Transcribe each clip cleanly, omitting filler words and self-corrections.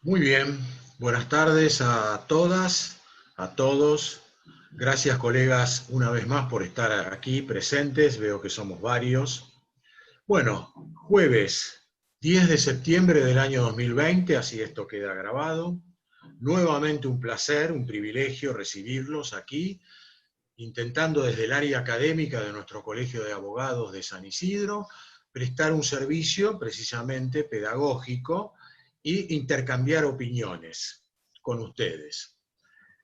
Muy bien, buenas tardes a todas, a todos. Gracias, colegas, una vez más por estar aquí presentes. Veo que somos varios. Bueno, jueves 10 de septiembre del año 2020, así esto queda grabado. Nuevamente un placer, un privilegio recibirlos aquí, intentando desde el área académica de nuestro Colegio de Abogados de San Isidro prestar un servicio precisamente pedagógico e intercambiar opiniones con ustedes.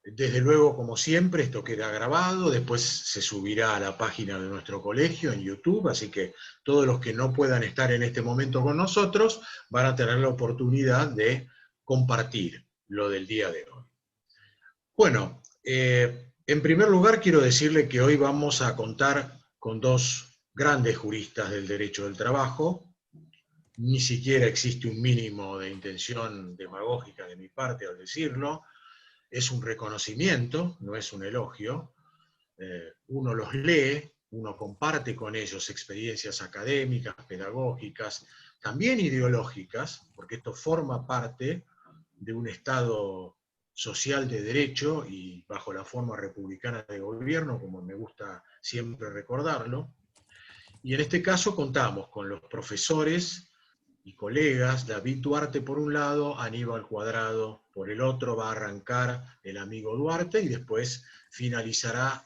Desde luego, como siempre, esto queda grabado, después se subirá a la página de nuestro colegio en YouTube, así que todos los que no puedan estar en este momento con nosotros van a tener la oportunidad de compartir lo del día de hoy. Bueno, en primer lugar quiero decirle que hoy vamos a contar con dos grandes juristas del derecho del trabajo. Ni siquiera existe un mínimo de intención demagógica de mi parte al decirlo. Es un reconocimiento, no es un elogio. Uno los lee, uno comparte con ellos experiencias académicas, pedagógicas, también ideológicas, porque esto forma parte de un Estado social de derecho y bajo la forma republicana de gobierno, como me gusta siempre recordarlo. Y en este caso contamos con los profesores y colegas, David Duarte por un lado, Aníbal Cuadrado por el otro. Va a arrancar el amigo Duarte y después finalizará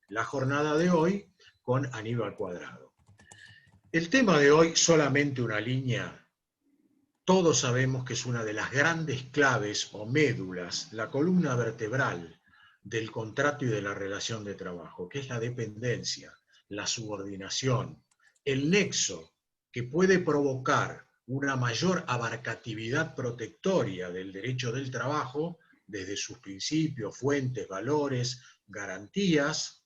la jornada de hoy con Aníbal Cuadrado. El tema de hoy, solamente una línea. Todos sabemos que es una de las grandes claves o médulas, la columna vertebral del contrato y de la relación de trabajo, que es la dependencia, la subordinación, el nexo que puede provocar una mayor abarcatividad protectoria del derecho del trabajo desde sus principios, fuentes, valores, garantías,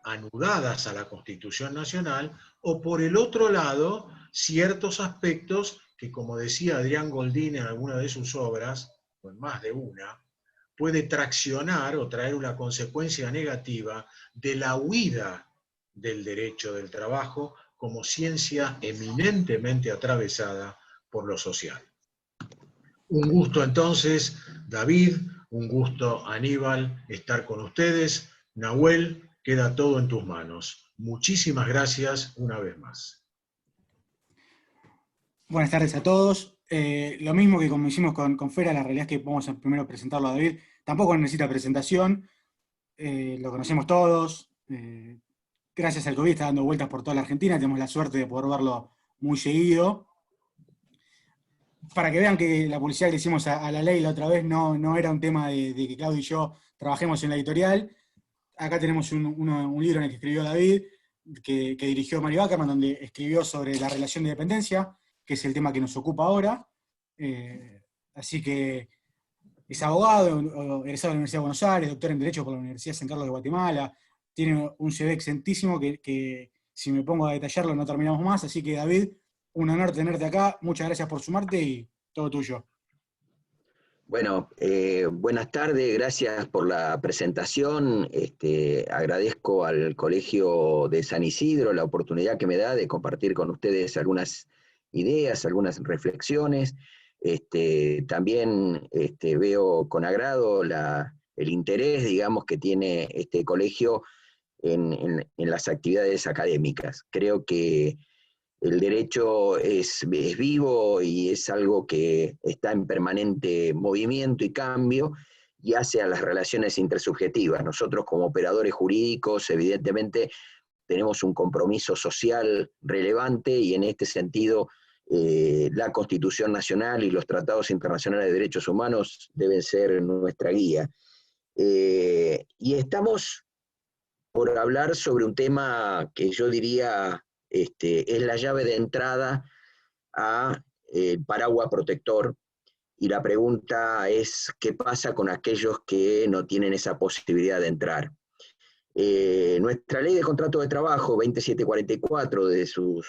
anudadas a la Constitución Nacional, o por el otro lado, ciertos aspectos que, como decía Adrián Goldín en alguna de sus obras, o en más de una, puede traccionar o traer una consecuencia negativa de la huida del derecho del trabajo como ciencia eminentemente atravesada por lo social. Un gusto entonces, David, un gusto, Aníbal, estar con ustedes. Nahuel, queda todo en tus manos. Muchísimas gracias una vez más. Buenas tardes a todos. Lo mismo que como hicimos con Fera, la realidad es que vamos a primero presentarlo a David. Tampoco necesita presentación, lo conocemos todos. Gracias al COVID está dando vueltas por toda la Argentina, tenemos la suerte de poder verlo muy seguido. Para que vean que la publicidad que le hicimos a la ley la otra vez no era un tema de que Claudio y yo trabajemos en la editorial. Acá tenemos un libro en el que escribió David, que dirigió Mario Ackerman, donde escribió sobre la relación de dependencia, que es el tema que nos ocupa ahora. Así que es abogado, egresado de la Universidad de Buenos Aires, doctor en Derecho por la Universidad de San Carlos de Guatemala, tiene un CV excentísimo que si me pongo a detallarlo no terminamos más, así que David, un honor tenerte acá, muchas gracias por sumarte y todo tuyo. Bueno, buenas tardes, gracias por la presentación. Agradezco al Colegio de San Isidro la oportunidad que me da de compartir con ustedes algunas ideas, algunas reflexiones. También veo con agrado el interés, digamos, que tiene este colegio en las actividades académicas. Creo que el derecho es vivo y es algo que está en permanente movimiento y cambio y hace a las relaciones intersubjetivas. Nosotros como operadores jurídicos, evidentemente, tenemos un compromiso social relevante y en este sentido la Constitución Nacional y los tratados internacionales de derechos humanos deben ser nuestra guía. Y estamos por hablar sobre un tema que yo diría es la llave de entrada a paraguas protector, y la pregunta es, ¿qué pasa con aquellos que no tienen esa posibilidad de entrar? Nuestra ley de contrato de trabajo 27744, de su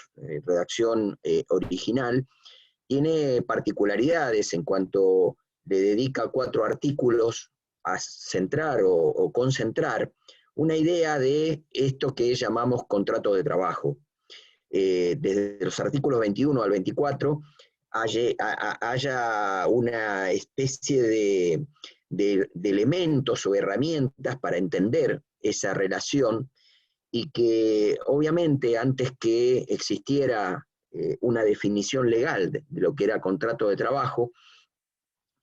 redacción original, tiene particularidades en cuanto le dedica 4 artículos a centrar o concentrar una idea de esto que llamamos contrato de trabajo. Desde los artículos 21 al 24 haya una especie de elementos o herramientas para entender esa relación, y que obviamente antes que existiera una definición legal de lo que era contrato de trabajo,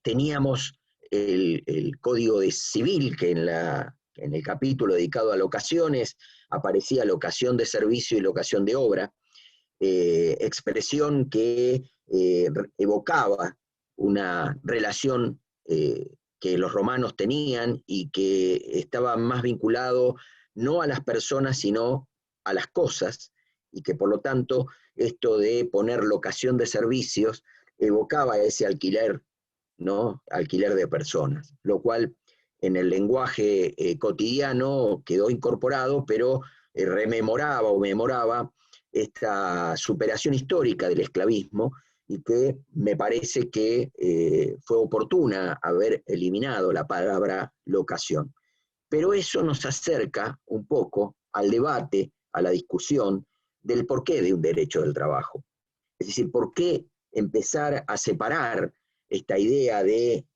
teníamos el Código Civil, que en el capítulo dedicado a locaciones aparecía locación de servicio y locación de obra, expresión que evocaba una relación que los romanos tenían y que estaba más vinculado no a las personas, sino a las cosas, y que por lo tanto esto de poner locación de servicios evocaba ese alquiler, ¿no? Alquiler de personas, lo cual en el lenguaje cotidiano quedó incorporado, pero rememoraba o memoraba esta superación histórica del esclavismo, y que me parece que fue oportuna haber eliminado la palabra locación. Pero eso nos acerca un poco al debate, a la discusión del porqué de un derecho del trabajo. Es decir, ¿por qué empezar a separar esta idea de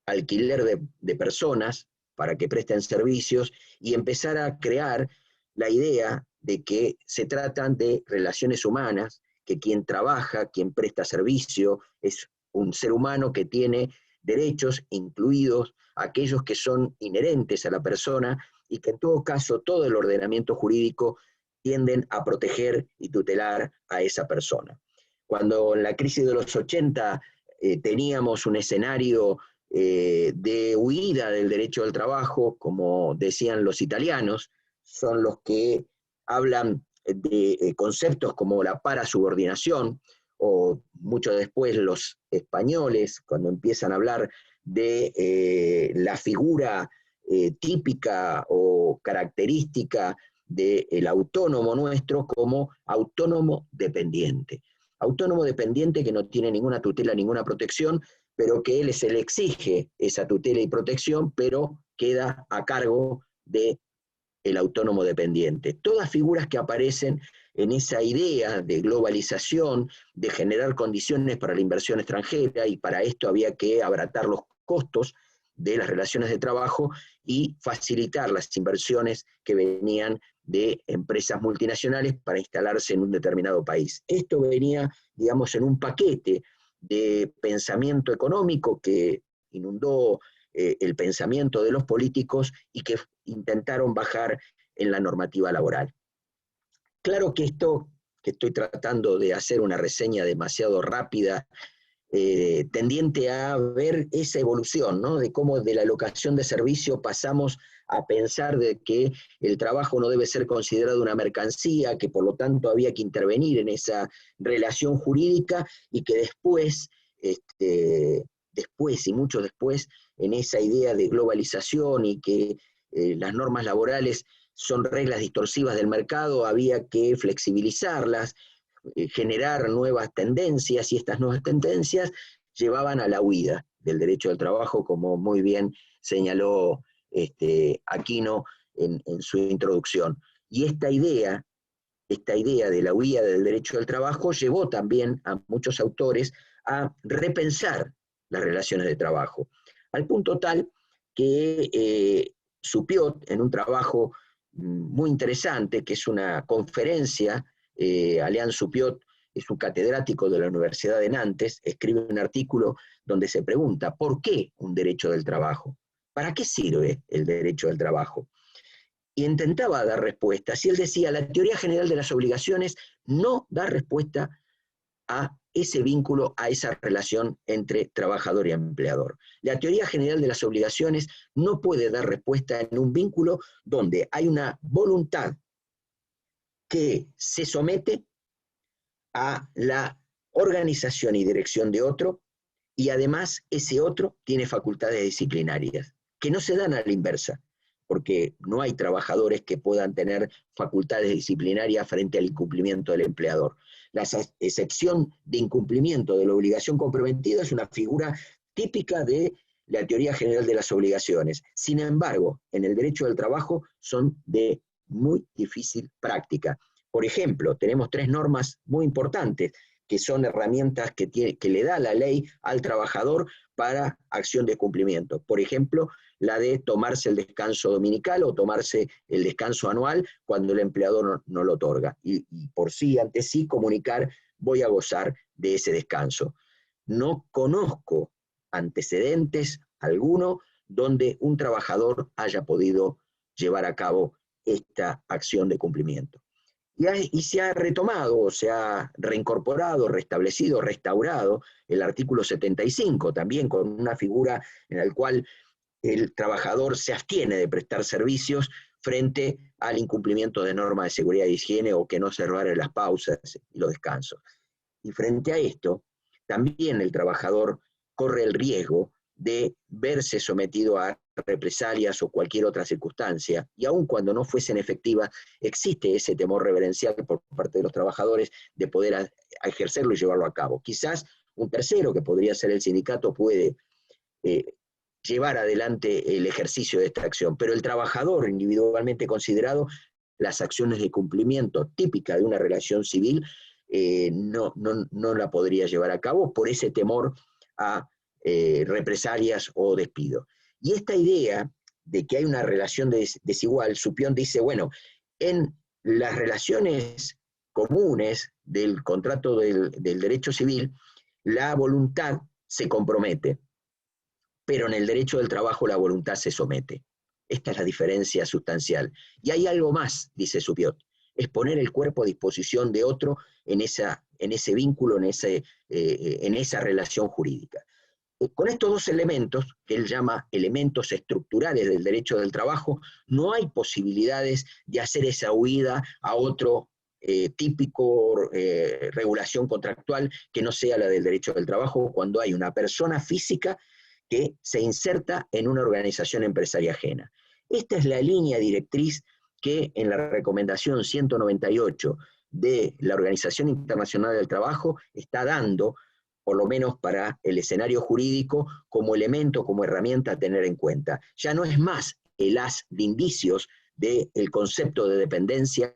alquiler de personas para que presten servicios y empezar a crear la idea de que se tratan de relaciones humanas, que quien trabaja, quien presta servicio, es un ser humano que tiene derechos, incluidos aquellos que son inherentes a la persona, y que en todo caso todo el ordenamiento jurídico tienden a proteger y tutelar a esa persona. Cuando en la crisis de los 80 teníamos un escenario de huida del derecho del trabajo, como decían los italianos, son los que hablan de conceptos como la parasubordinación, o mucho después los españoles, cuando empiezan a hablar de la figura típica o característica del autónomo nuestro como autónomo dependiente. Autónomo dependiente que no tiene ninguna tutela, ninguna protección, pero que se le exige esa tutela y protección, pero queda a cargo del autónomo dependiente. Todas figuras que aparecen en esa idea de globalización, de generar condiciones para la inversión extranjera, y para esto había que abaratar los costos de las relaciones de trabajo y facilitar las inversiones que venían de empresas multinacionales para instalarse en un determinado país. Esto venía, digamos, en un paquete de pensamiento económico que inundó el pensamiento de los políticos y que intentaron bajar en la normativa laboral. Claro que esto, que estoy tratando de hacer una reseña demasiado rápida, tendiente a ver esa evolución, ¿no? De cómo de la locación de servicio pasamos a pensar de que el trabajo no debe ser considerado una mercancía, que por lo tanto había que intervenir en esa relación jurídica, y que después y mucho después, en esa idea de globalización y que las normas laborales son reglas distorsivas del mercado, había que flexibilizarlas, generar nuevas tendencias, y estas nuevas tendencias llevaban a la huida del derecho del trabajo, como muy bien señaló Aquino en su introducción. Y esta idea de la huida del derecho del trabajo llevó también a muchos autores a repensar las relaciones de trabajo, al punto tal que Supiot, en un trabajo muy interesante, que es una conferencia, Alain Supiot es un catedrático de la Universidad de Nantes, escribe un artículo donde se pregunta, ¿por qué un derecho del trabajo? ¿Para qué sirve el derecho del trabajo? Y intentaba dar respuestas, y él decía, la teoría general de las obligaciones no da respuesta a ese vínculo, a esa relación entre trabajador y empleador. La teoría general de las obligaciones no puede dar respuesta en un vínculo donde hay una voluntad que se somete a la organización y dirección de otro, y además ese otro tiene facultades disciplinarias, que no se dan a la inversa, porque no hay trabajadores que puedan tener facultades disciplinarias frente al incumplimiento del empleador. La excepción de incumplimiento de la obligación comprometida es una figura típica de la teoría general de las obligaciones. Sin embargo, en el derecho del trabajo son de muy difícil práctica. Por ejemplo, tenemos 3 normas muy importantes que son herramientas que le da la ley al trabajador para acción de cumplimiento. Por ejemplo, la de tomarse el descanso dominical o tomarse el descanso anual cuando el empleador no lo otorga. Y por sí, ante sí, comunicar, voy a gozar de ese descanso. No conozco antecedentes alguno donde un trabajador haya podido llevar a cabo esta acción de cumplimiento. Y se ha retomado, se ha reincorporado, restablecido, restaurado el artículo 75, también con una figura en la cual el trabajador se abstiene de prestar servicios frente al incumplimiento de normas de seguridad y higiene o que no se observaren las pausas y los descansos. Y frente a esto, también el trabajador corre el riesgo de verse sometido a represalias o cualquier otra circunstancia, y aun cuando no fuesen efectivas, existe ese temor reverencial por parte de los trabajadores de poder ejercerlo y llevarlo a cabo. Quizás un tercero, que podría ser el sindicato, puede llevar adelante el ejercicio de esta acción, pero el trabajador individualmente considerado, las acciones de cumplimiento típicas de una relación civil, no la podría llevar a cabo por ese temor a represalias o despido. Y esta idea de que hay una relación desigual, Supión dice, bueno, en las relaciones comunes del contrato del derecho civil, la voluntad se compromete, pero en el derecho del trabajo la voluntad se somete. Esta es la diferencia sustancial. Y hay algo más, dice Supión, es poner el cuerpo a disposición de otro en ese vínculo, en esa relación jurídica. Con estos dos elementos, que él llama elementos estructurales del derecho del trabajo, no hay posibilidades de hacer esa huida a otro típico regulación contractual que no sea la del derecho del trabajo, cuando hay una persona física que se inserta en una organización empresaria ajena. Esta es la línea directriz que en la recomendación 198 de la Organización Internacional del Trabajo está dando, por lo menos para el escenario jurídico, como elemento, como herramienta a tener en cuenta. Ya no es más el haz de indicios del concepto de dependencia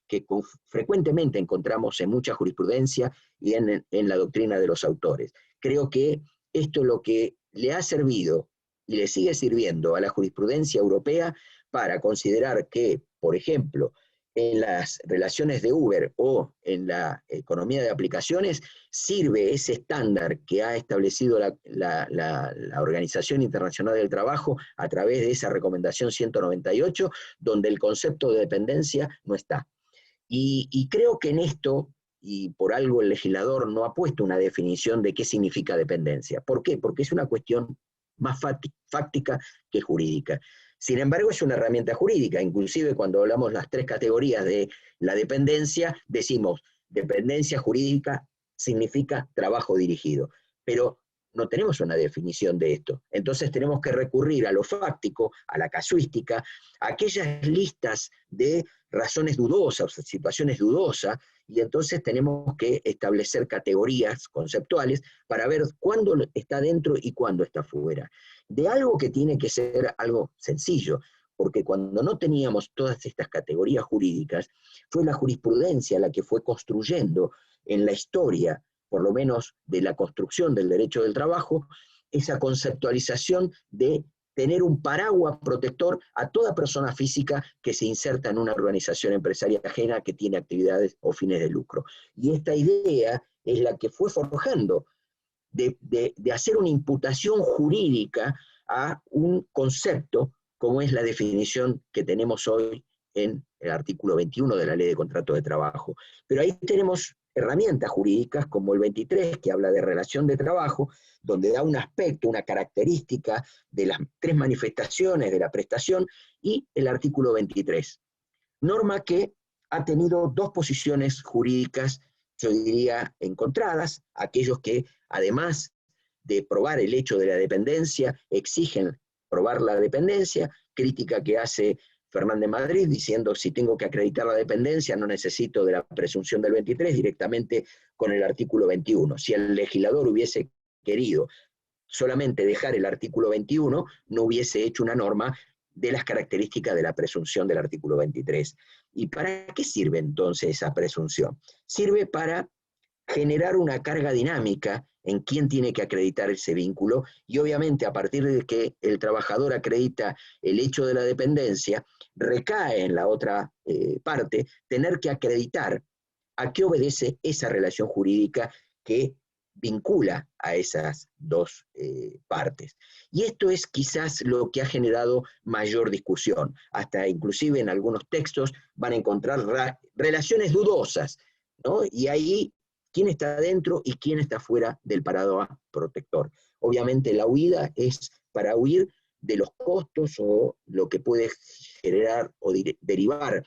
que frecuentemente encontramos en mucha jurisprudencia y en la doctrina de los autores. Creo que esto es lo que le ha servido y le sigue sirviendo a la jurisprudencia europea para considerar que, por ejemplo, en las relaciones de Uber o en la economía de aplicaciones, sirve ese estándar que ha establecido la Organización Internacional del Trabajo a través de esa recomendación 198, donde el concepto de dependencia no está. Y creo que en esto, y por algo el legislador no ha puesto una definición de qué significa dependencia. ¿Por qué? Porque es una cuestión más fáctica que jurídica. Sin embargo, es una herramienta jurídica. Inclusive cuando hablamos las tres categorías de la dependencia, decimos dependencia jurídica significa trabajo dirigido. Pero no tenemos una definición de esto. Entonces tenemos que recurrir a lo fáctico, a la casuística, a aquellas listas de razones dudosas, situaciones dudosas, y entonces tenemos que establecer categorías conceptuales para ver cuándo está dentro y cuándo está fuera. De algo que tiene que ser algo sencillo, porque cuando no teníamos todas estas categorías jurídicas, fue la jurisprudencia la que fue construyendo en la historia, por lo menos de la construcción del derecho del trabajo, esa conceptualización de tener un paraguas protector a toda persona física que se inserta en una organización empresaria ajena que tiene actividades o fines de lucro. Y esta idea es la que fue forjando de hacer una imputación jurídica a un concepto como es la definición que tenemos hoy en el artículo 21 de la Ley de Contrato de Trabajo. Pero ahí tenemos herramientas jurídicas como el 23, que habla de relación de trabajo, donde da un aspecto, una característica de las tres manifestaciones de la prestación, y el artículo 23. Norma que ha tenido dos posiciones jurídicas, yo diría, encontradas, aquellos que, además de probar el hecho de la dependencia, exigen probar la dependencia, crítica que hace Fernández Madrid, diciendo si tengo que acreditar la dependencia no necesito de la presunción del 23, directamente con el artículo 21. Si el legislador hubiese querido solamente dejar el artículo 21, no hubiese hecho una norma de las características de la presunción del artículo 23. ¿Y para qué sirve entonces esa presunción? Sirve para generar una carga dinámica en quién tiene que acreditar ese vínculo, y obviamente a partir de que el trabajador acredita el hecho de la dependencia, recae en la otra parte tener que acreditar a qué obedece esa relación jurídica que vincula a esas dos partes. Y esto es quizás lo que ha generado mayor discusión. Hasta inclusive en algunos textos van a encontrar relaciones dudosas, ¿no? Y ahí, ¿quién está dentro y quién está fuera del paraguas protector? Obviamente la huida es para huir de los costos o lo que puede generar o derivar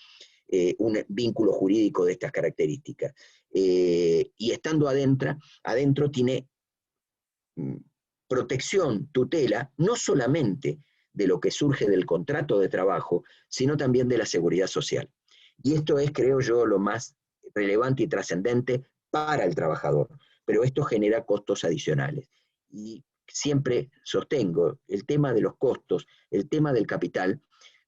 un vínculo jurídico de estas características. Y estando adentro tiene protección, tutela, no solamente de lo que surge del contrato de trabajo, sino también de la seguridad social. Y esto es, creo yo, lo más relevante y trascendente para el trabajador, pero esto genera costos adicionales. Y siempre sostengo, el tema de los costos, el tema del capital,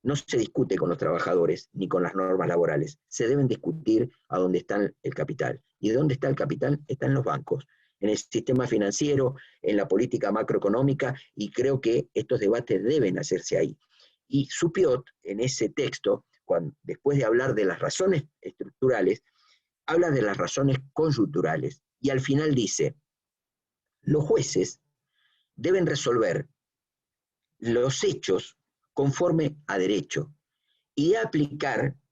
no se discute con los trabajadores ni con las normas laborales, se deben discutir a dónde está el capital. ¿Y de dónde está el capital? Está en los bancos, en el sistema financiero, en la política macroeconómica, y creo que estos debates deben hacerse ahí. Y Supiot, en ese texto, después de hablar de las razones estructurales, habla de las razones coyunturales, y al final dice, los jueces deben resolver los hechos conforme a derecho, y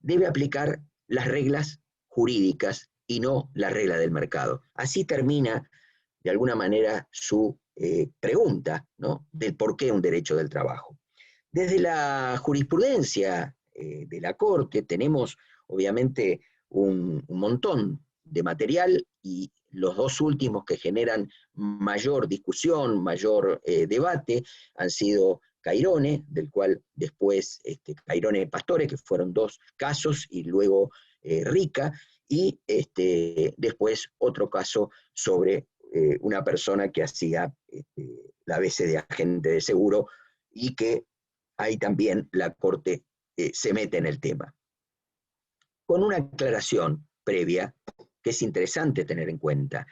debe aplicar las reglas jurídicas y no la regla del mercado. Así termina, de alguna manera, su pregunta, ¿no?, del por qué un derecho del trabajo. Desde la jurisprudencia de la Corte tenemos, obviamente, un montón de material, y los dos últimos que generan mayor discusión, mayor debate, han sido Cairone, del cual después Cairone Pastore, que fueron dos casos, y luego Rica, y después otro caso sobre una persona que hacía la BC de agente de seguro, y que ahí también la Corte se mete en el tema. Con una aclaración previa, que es interesante tener en cuenta.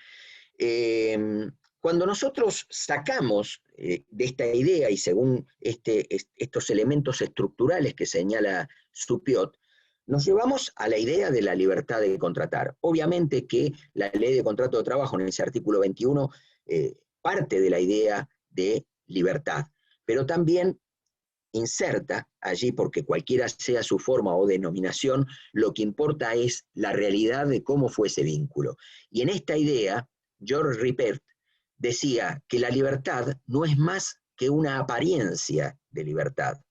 Cuando nosotros sacamos de esta idea, y según estos elementos estructurales que señala Supiot, nos llevamos a la idea de la libertad de contratar. Obviamente que la ley de contrato de trabajo en ese artículo 21 parte de la idea de libertad, pero también inserta allí, porque cualquiera sea su forma o denominación, lo que importa es la realidad de cómo fue ese vínculo. Y en esta idea, George Ripert decía que la libertad no es más que una apariencia de libertad,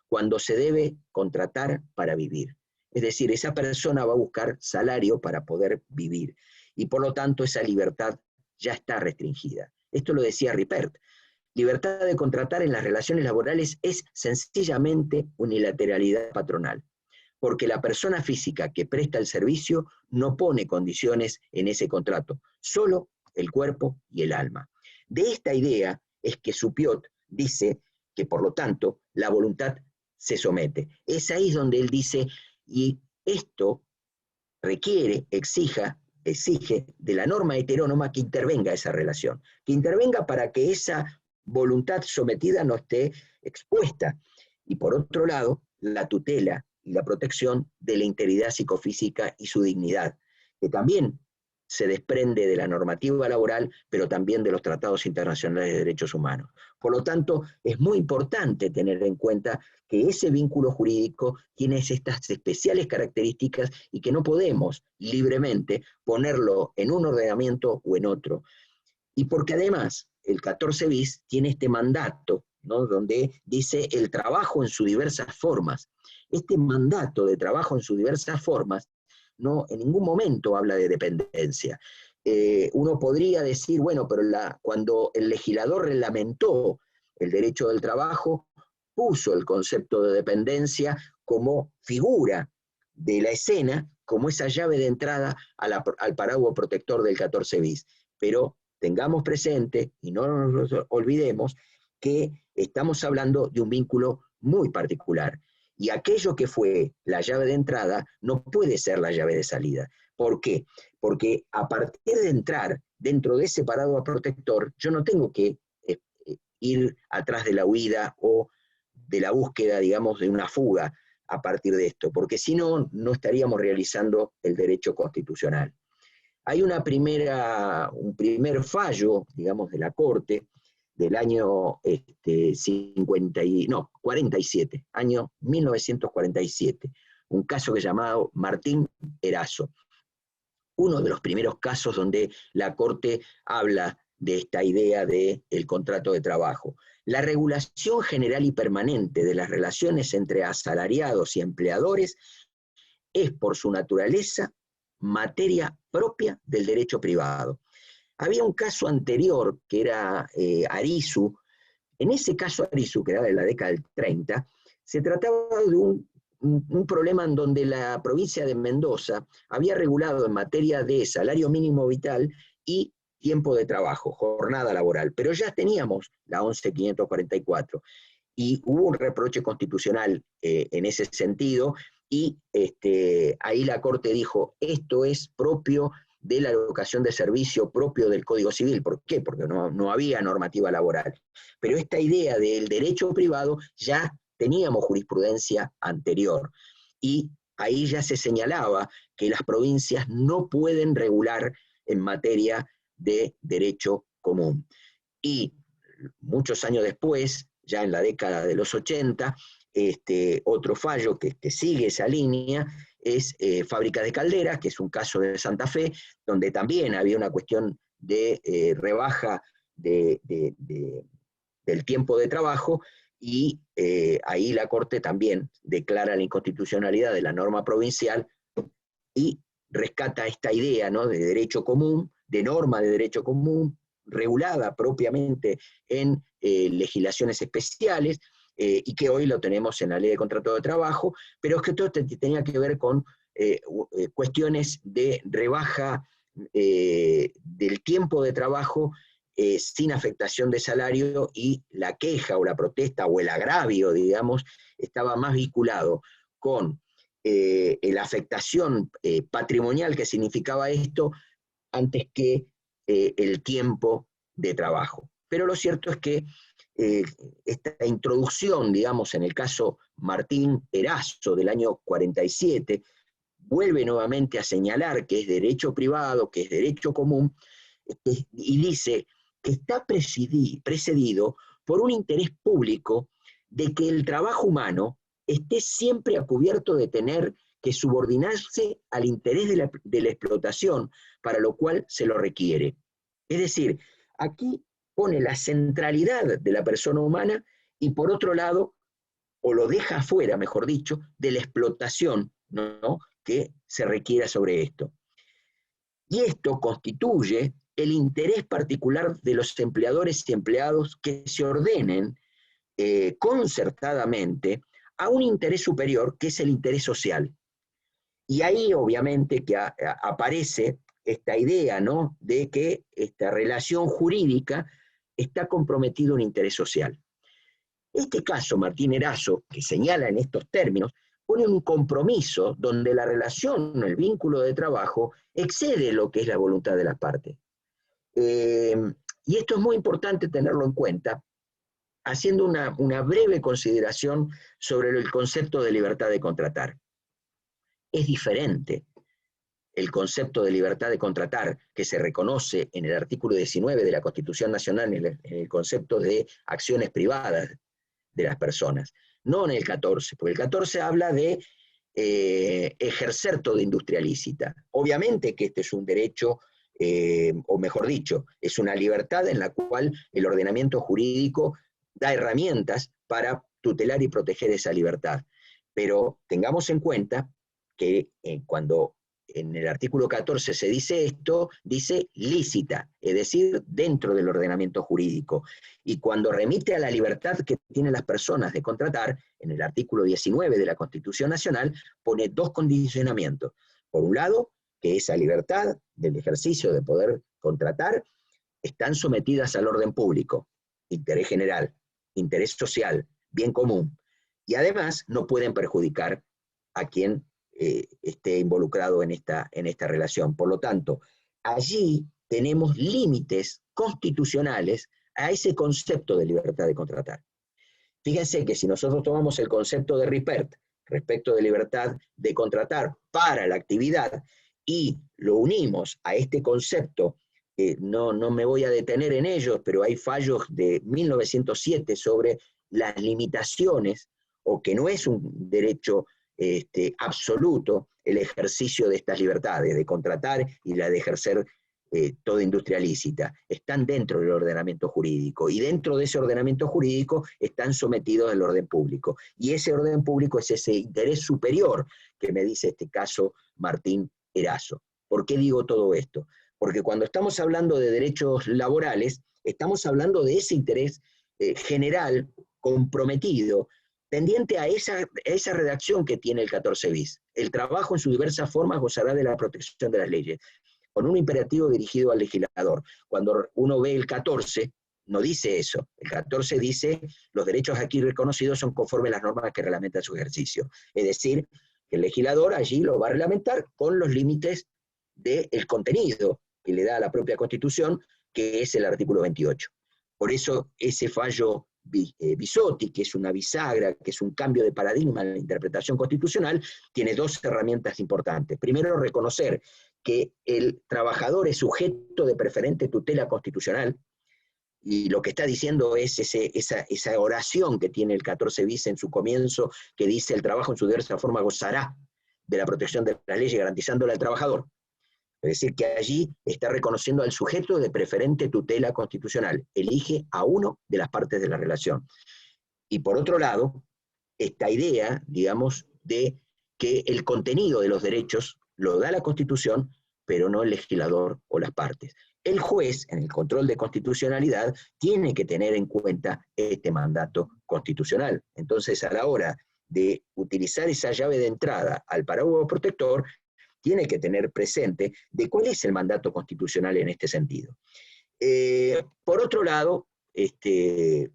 cuando se debe contratar para vivir. Es decir, esa persona va a buscar salario para poder vivir, y por lo tanto esa libertad ya está restringida. Esto lo decía Ripert. Libertad de contratar en las relaciones laborales es sencillamente unilateralidad patronal, porque la persona física que presta el servicio no pone condiciones en ese contrato, solo el cuerpo y el alma. De esta idea es que Supiot dice que, por lo tanto, la voluntad se somete. Es ahí donde él dice, y esto requiere, exige de la norma heterónoma que intervenga esa relación, que intervenga para que esa voluntad sometida no esté expuesta. Y por otro lado, la tutela y la protección de la integridad psicofísica y su dignidad, que también se desprende de la normativa laboral, pero también de los tratados internacionales de derechos humanos. Por lo tanto, es muy importante tener en cuenta que ese vínculo jurídico tiene estas especiales características, y que no podemos libremente ponerlo en un ordenamiento o en otro. Y porque además el 14 bis tiene este mandato, ¿no?, donde dice el trabajo en sus diversas formas. Este mandato de trabajo en sus diversas formas no en ningún momento habla de dependencia. Uno podría decir, bueno, pero cuando el legislador reglamentó el derecho del trabajo, puso el concepto de dependencia como figura de la escena, como esa llave de entrada al paraguas protector del 14 bis. Pero tengamos presente, y no nos olvidemos, que estamos hablando de un vínculo muy particular. Y aquello que fue la llave de entrada no puede ser la llave de salida. ¿Por qué? Porque a partir de entrar dentro de ese paraguas protector, yo no tengo que ir atrás de la huida o de la búsqueda, digamos, de una fuga a partir de esto, porque si no, no estaríamos realizando el derecho constitucional. Hay un primer fallo, digamos, de la Corte del año 47, año 1947, un caso que llamado Martín Erazo. Uno de los primeros casos donde la Corte habla de esta idea del contrato de trabajo. La regulación general y permanente de las relaciones entre asalariados y empleadores es, por su naturaleza, materia propia del derecho privado. Había un caso anterior, que era Arizu. En ese caso Arizu, que era de la década del 30, se trataba de un problema en donde la provincia de Mendoza había regulado en materia de salario mínimo vital y tiempo de trabajo, jornada laboral, pero ya teníamos la 11.544 y hubo un reproche constitucional en ese sentido, y ahí la Corte dijo, esto es propio de la locación de servicio, propio del Código Civil. ¿Por qué? Porque no había normativa laboral. Pero esta idea del derecho privado ya teníamos jurisprudencia anterior, y ahí ya se señalaba que las provincias no pueden regular en materia de derecho común. Y muchos años después, ya en la década de los 80, otro fallo que sigue esa línea es Fábrica de Calderas, que es un caso de Santa Fe, donde también había una cuestión de rebaja del tiempo de trabajo, y ahí la Corte también declara la inconstitucionalidad de la norma provincial y rescata esta idea, ¿no?, de derecho común, de norma de derecho común, regulada propiamente en legislaciones especiales, y que hoy lo tenemos en la Ley de Contrato de Trabajo, pero es que todo tenía que ver con cuestiones de rebaja del tiempo de trabajo sin afectación de salario, y la queja o la protesta o el agravio, digamos, estaba más vinculado con la afectación patrimonial que significaba esto antes que el tiempo de trabajo. Pero lo cierto es que esta introducción, digamos, en el caso Martín Erazo del año 47, vuelve nuevamente a señalar que es derecho privado, que es derecho común, y dice que está precedido por un interés público de que el trabajo humano esté siempre a cubierto de tener que subordinarse al interés de la explotación, para lo cual se lo requiere. Es decir, aquí pone la centralidad de la persona humana, y por otro lado, o lo deja afuera, mejor dicho, de la explotación, ¿no?, que se requiera sobre esto. Y esto constituye el interés particular de los empleadores y empleados que se ordenen concertadamente a un interés superior, que es el interés social. Y ahí obviamente que aparece esta idea, ¿no?, de que esta relación jurídica está comprometido un interés social. Este caso, Martín Erazo, que señala en estos términos, pone un compromiso donde la relación, el vínculo de trabajo, excede lo que es la voluntad de las partes. Y esto es muy importante tenerlo en cuenta, haciendo una breve consideración sobre el concepto de libertad de contratar. Es diferente el concepto de libertad de contratar, que se reconoce en el artículo 19 de la Constitución Nacional, en el concepto de acciones privadas de las personas, no en el 14, porque el 14 habla de ejercer toda industria lícita. Obviamente que este es un derecho, o mejor dicho, es una libertad en la cual el ordenamiento jurídico da herramientas para tutelar y proteger esa libertad. Pero tengamos en cuenta que cuando en el artículo 14 se dice esto, dice lícita, es decir, dentro del ordenamiento jurídico. Y cuando remite a la libertad que tienen las personas de contratar, en el artículo 19 de la Constitución Nacional, pone dos condicionamientos. Por un lado, que esa libertad del ejercicio de poder contratar están sometidas al orden público, interés general, interés social, bien común, y además no pueden perjudicar a quien esté involucrado en esta relación. Por lo tanto, allí tenemos límites constitucionales a ese concepto de libertad de contratar. Fíjense que si nosotros tomamos el concepto de Ripert respecto de libertad de contratar para la actividad y lo unimos a este concepto, no me voy a detener en ellos, pero hay fallos de 1907 sobre las limitaciones, o que no es un derecho absoluto el ejercicio de estas libertades, de contratar y la de ejercer toda industria lícita. Están dentro del ordenamiento jurídico, y dentro de ese ordenamiento jurídico están sometidos al orden público. Y ese orden público es ese interés superior que me dice este caso Martín Erazo. ¿Por qué digo todo esto? Porque cuando estamos hablando de derechos laborales, estamos hablando de ese interés general, comprometido, tendiente a esa redacción que tiene el 14 bis. El trabajo en sus diversas formas gozará de la protección de las leyes, con un imperativo dirigido al legislador. Cuando uno ve el 14, no dice eso. El 14 dice, los derechos aquí reconocidos son conforme a las normas que reglamentan su ejercicio. Es decir, que el legislador allí lo va a reglamentar con los límites del contenido que le da a la propia Constitución, que es el artículo 28. Por eso ese fallo Bisotti, que es una bisagra, que es un cambio de paradigma en la interpretación constitucional, tiene dos herramientas importantes. Primero, reconocer que el trabajador es sujeto de preferente tutela constitucional, y lo que está diciendo es esa oración que tiene el 14 bis en su comienzo, que dice: el trabajo en su diversa forma gozará de la protección de las leyes, garantizándole al trabajador. Es decir, que allí está reconociendo al sujeto de preferente tutela constitucional, elige a uno de las partes de la relación. Y por otro lado, esta idea, digamos, de que el contenido de los derechos lo da la Constitución, pero no el legislador o las partes. El juez, en el control de constitucionalidad, tiene que tener en cuenta este mandato constitucional. Entonces, a la hora de utilizar esa llave de entrada al paraguas protector, tiene que tener presente de cuál es el mandato constitucional en este sentido. Por otro lado,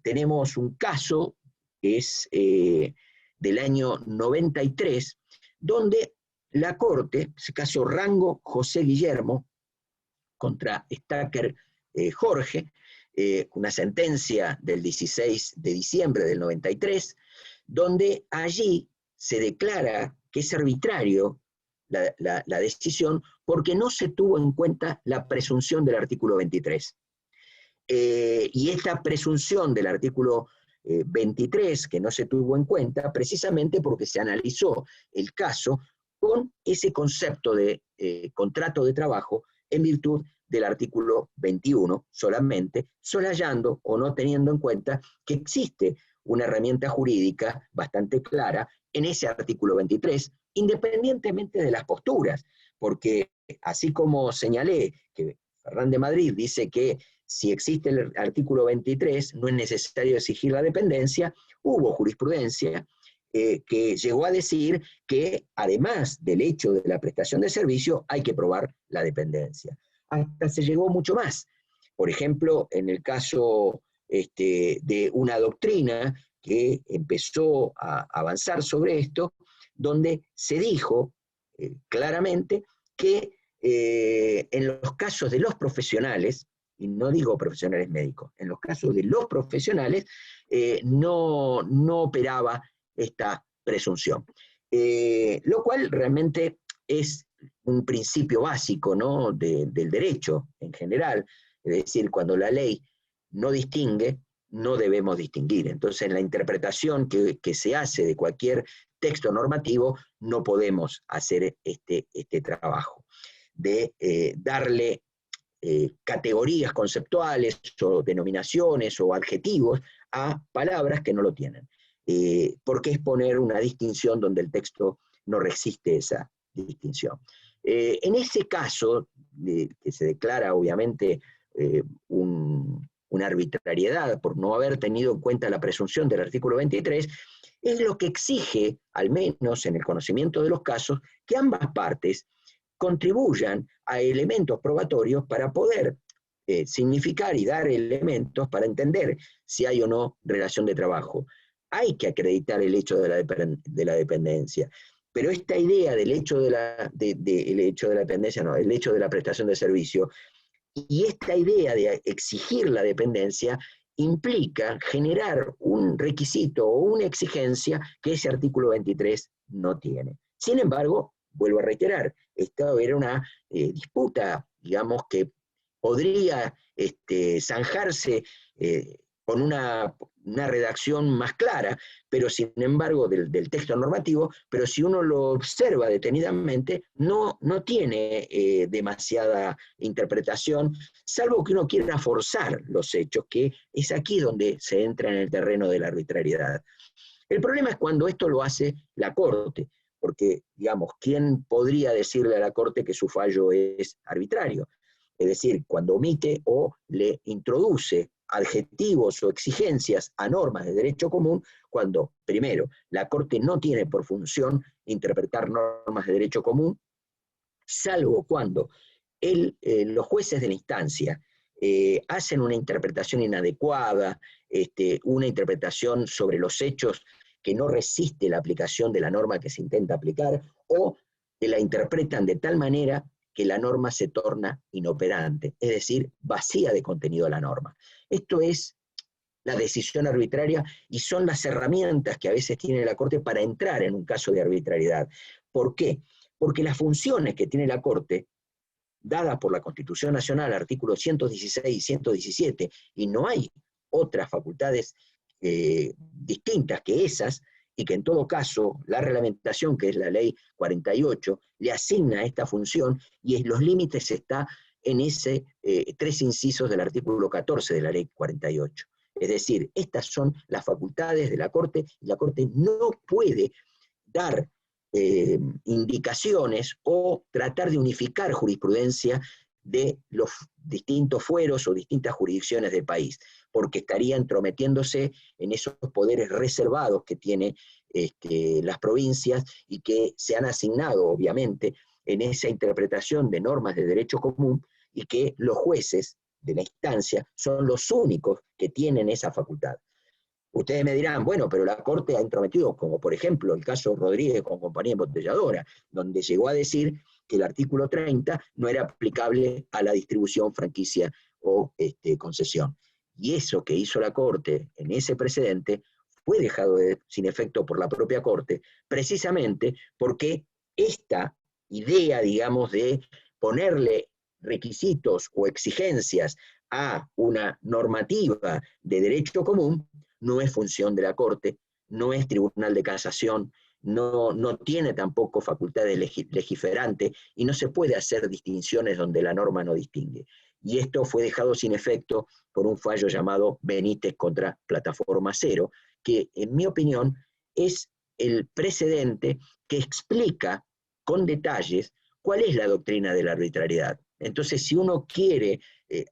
tenemos un caso que es del año 93, donde la Corte, ese caso Rango José Guillermo contra Stacker Jorge, una sentencia del 16 de diciembre del 93, donde allí se declara que es arbitrario la decisión porque no se tuvo en cuenta la presunción del artículo 23. Y esta presunción del artículo 23, que no se tuvo en cuenta, precisamente porque se analizó el caso con ese concepto de contrato de trabajo en virtud del artículo 21 solamente, solayando o no teniendo en cuenta que existe una herramienta jurídica bastante clara en ese artículo 23, independientemente de las posturas, porque así como señalé que Ferran de Madrid dice que si existe el artículo 23 no es necesario exigir la dependencia, hubo jurisprudencia que llegó a decir que además del hecho de la prestación de servicio hay que probar la dependencia. Hasta se llegó mucho más. Por ejemplo, en el caso de una doctrina que empezó a avanzar sobre esto, donde se dijo claramente que en los casos de los profesionales, y no digo profesionales médicos, en los casos de los profesionales no operaba esta presunción. Lo cual realmente es un principio básico, ¿no?, del derecho en general, es decir, cuando la ley no distingue, no debemos distinguir. Entonces, en la interpretación que se hace de cualquier texto normativo, no podemos hacer este trabajo de darle categorías conceptuales o denominaciones o adjetivos a palabras que no lo tienen. Porque es poner una distinción donde el texto no resiste esa distinción. En ese caso, que se declara obviamente una arbitrariedad por no haber tenido en cuenta la presunción del artículo 23, es lo que exige, al menos en el conocimiento de los casos, que ambas partes contribuyan a elementos probatorios para poder significar y dar elementos para entender si hay o no relación de trabajo. Hay que acreditar el hecho de la dependencia. Pero esta idea del hecho de el hecho de la dependencia, no, el hecho de la prestación de servicio, y esta idea de exigir la dependencia implica generar un requisito o una exigencia que ese artículo 23 no tiene. Sin embargo, vuelvo a reiterar, esta era una disputa, digamos, que podría zanjarse con una redacción más clara, pero sin embargo del texto normativo, pero si uno lo observa detenidamente, no tiene demasiada interpretación, salvo que uno quiera forzar los hechos, que es aquí donde se entra en el terreno de la arbitrariedad. El problema es cuando esto lo hace la Corte, porque, digamos, ¿quién podría decirle a la Corte que su fallo es arbitrario? Es decir, cuando omite o le introduce adjetivos o exigencias a normas de derecho común, cuando, primero, la Corte no tiene por función interpretar normas de derecho común, salvo cuando los jueces de la instancia hacen una interpretación inadecuada, una interpretación sobre los hechos que no resiste la aplicación de la norma que se intenta aplicar, o que la interpretan de tal manera que la norma se torna inoperante, es decir, vacía de contenido la norma. Esto es la decisión arbitraria y son las herramientas que a veces tiene la Corte para entrar en un caso de arbitrariedad. ¿Por qué? Porque las funciones que tiene la Corte, dadas por la Constitución Nacional, artículos 116 y 117, y no hay otras facultades distintas que esas, y que en todo caso la reglamentación, que es la ley 48, le asigna esta función, y en los límites está en ese 3 incisos del artículo 14 de la ley 48. Es decir, estas son las facultades de la Corte, y la Corte no puede dar indicaciones o tratar de unificar jurisprudencia de los distintos fueros o distintas jurisdicciones del país, porque estaría entrometiéndose en esos poderes reservados que tiene las provincias y que se han asignado, obviamente, en esa interpretación de normas de derecho común, y que los jueces de la instancia son los únicos que tienen esa facultad. Ustedes me dirán, bueno, pero la Corte ha entrometido, como por ejemplo el caso Rodríguez con compañía embotelladora, donde llegó a decir que el artículo 30 no era aplicable a la distribución, franquicia o concesión. Y eso que hizo la Corte en ese precedente fue dejado sin efecto por la propia Corte, precisamente porque esta idea, digamos, de ponerle requisitos o exigencias a una normativa de derecho común, no es función de la Corte, no es tribunal de casación, no tiene tampoco facultades legiferantes, y no se puede hacer distinciones donde la norma no distingue. Y esto fue dejado sin efecto por un fallo llamado Benítez contra Plataforma Cero, que en mi opinión es el precedente que explica con detalles cuál es la doctrina de la arbitrariedad. Entonces, si uno quiere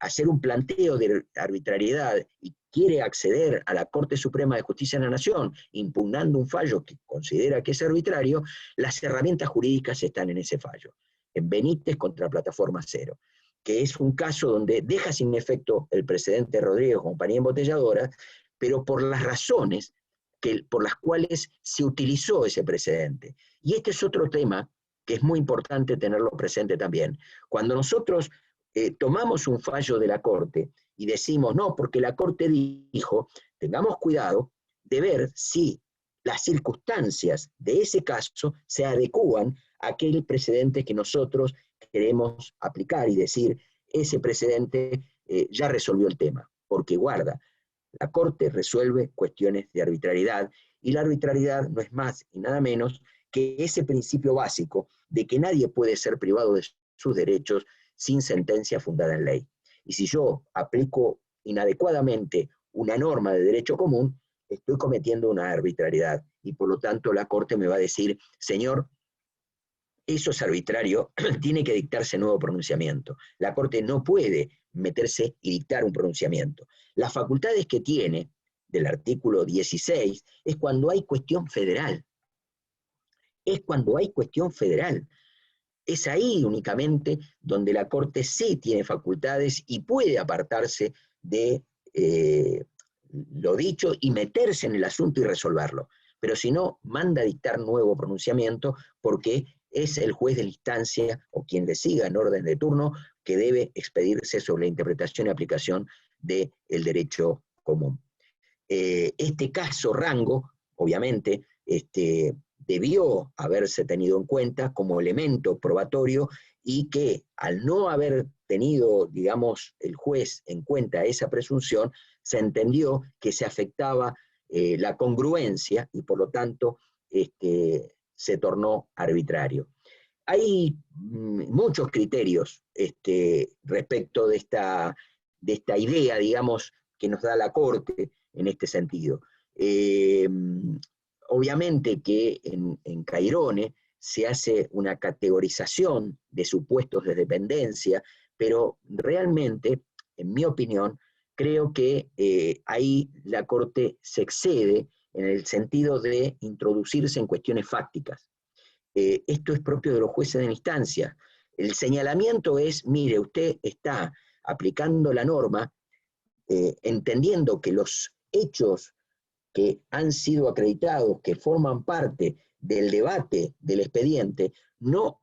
hacer un planteo de arbitrariedad y quiere acceder a la Corte Suprema de Justicia de la Nación impugnando un fallo que considera que es arbitrario, las herramientas jurídicas están en ese fallo, en Benítez contra Plataforma Cero, que es un caso donde deja sin efecto el precedente Rodríguez con compañía embotelladora, pero por las razones por las cuales se utilizó ese precedente. Y este es otro tema que es muy importante tenerlo presente también. Cuando nosotros tomamos un fallo de la Corte y decimos, no, porque la Corte dijo, tengamos cuidado de ver si las circunstancias de ese caso se adecúan a aquel precedente que nosotros queremos aplicar y decir, ese precedente ya resolvió el tema, porque guarda, la Corte resuelve cuestiones de arbitrariedad, y la arbitrariedad no es más y nada menos que ese principio básico de que nadie puede ser privado de sus derechos sin sentencia fundada en ley. Y si yo aplico inadecuadamente una norma de derecho común, estoy cometiendo una arbitrariedad, y por lo tanto la Corte me va a decir, señor, eso es arbitrario, tiene que dictarse nuevo pronunciamiento. La Corte no puede meterse y dictar un pronunciamiento. Las facultades que tiene del artículo 16 es cuando hay cuestión federal. Es cuando hay cuestión federal. Es ahí únicamente donde la Corte sí tiene facultades y puede apartarse de lo dicho y meterse en el asunto y resolverlo. pero si no, manda a dictar nuevo pronunciamiento, porque es el juez de la instancia, o quien le siga en orden de turno, que debe expedirse sobre la interpretación y aplicación del derecho común. Este caso Rango, obviamente, debió haberse tenido en cuenta como elemento probatorio, y que al no haber tenido, digamos, el juez en cuenta esa presunción, se entendió que se afectaba la congruencia y por lo tanto se tornó arbitrario. Hay muchos criterios respecto de esta idea, digamos, que nos da la Corte en este sentido. Obviamente que en Cairone se hace una categorización de supuestos de dependencia, pero realmente, en mi opinión, creo que ahí la Corte se excede en el sentido de introducirse en cuestiones fácticas. Esto es propio de los jueces de la instancia. El señalamiento es, mire, usted está aplicando la norma entendiendo que los hechos que han sido acreditados, que forman parte del debate del expediente, no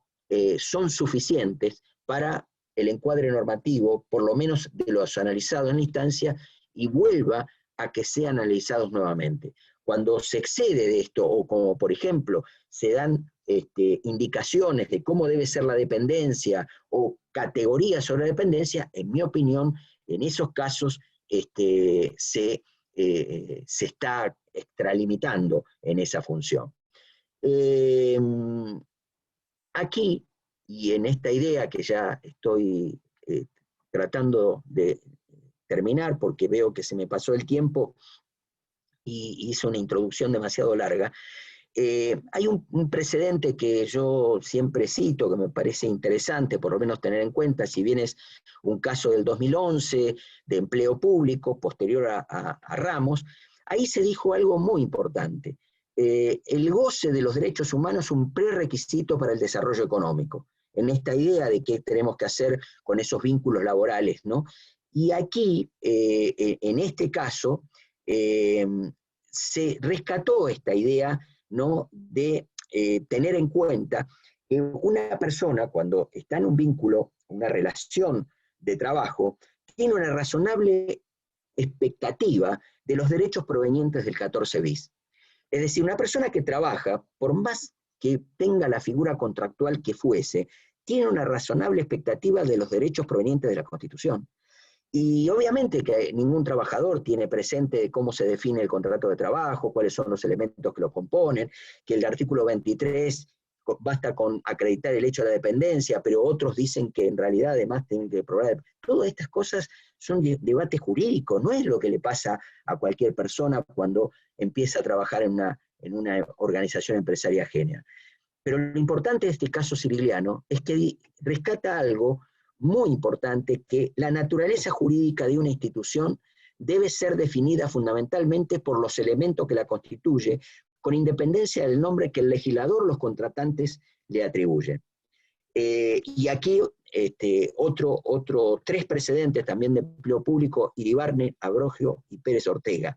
son suficientes para el encuadre normativo, por lo menos de los analizados en la instancia, y vuelva a que sean analizados nuevamente. Cuando se excede de esto, o como por ejemplo se dan indicaciones de cómo debe ser la dependencia, o categorías sobre la dependencia, en mi opinión, en esos casos se está extralimitando en esa función. Aquí, y en esta idea que ya estoy tratando de terminar, porque veo que se me pasó el tiempo y hice una introducción demasiado larga, hay un precedente que yo siempre cito, que me parece interesante, por lo menos tener en cuenta, si bien es un caso del 2011 de empleo público, posterior a Ramos. Ahí se dijo algo muy importante. El goce de los derechos humanos es un prerequisito para el desarrollo económico, en esta idea de qué tenemos que hacer con esos vínculos laborales, ¿no? Y aquí, en este caso, se rescató esta idea, ¿no?, de tener en cuenta que una persona, cuando está en un vínculo, una relación de trabajo, tiene una razonable expectativa de los derechos provenientes del 14 bis. Es decir, una persona que trabaja, por más que tenga la figura contractual que fuese, tiene una razonable expectativa de los derechos provenientes de la Constitución. Y obviamente que ningún trabajador tiene presente cómo se define el contrato de trabajo, cuáles son los elementos que lo componen, que el artículo 23 basta con acreditar el hecho de la dependencia, pero otros dicen que en realidad además tienen que probar. Todas estas cosas son debate jurídico, no es lo que le pasa a cualquier persona cuando empieza a trabajar en una organización empresaria ajena. Pero lo importante de este caso siciliano es que rescata algo muy importante, que la naturaleza jurídica de una institución debe ser definida fundamentalmente por los elementos que la constituye, con independencia del nombre que el legislador o los contratantes le atribuyen. Y aquí tres precedentes también de empleo público: Iribarne, Abrogio y Pérez Ortega,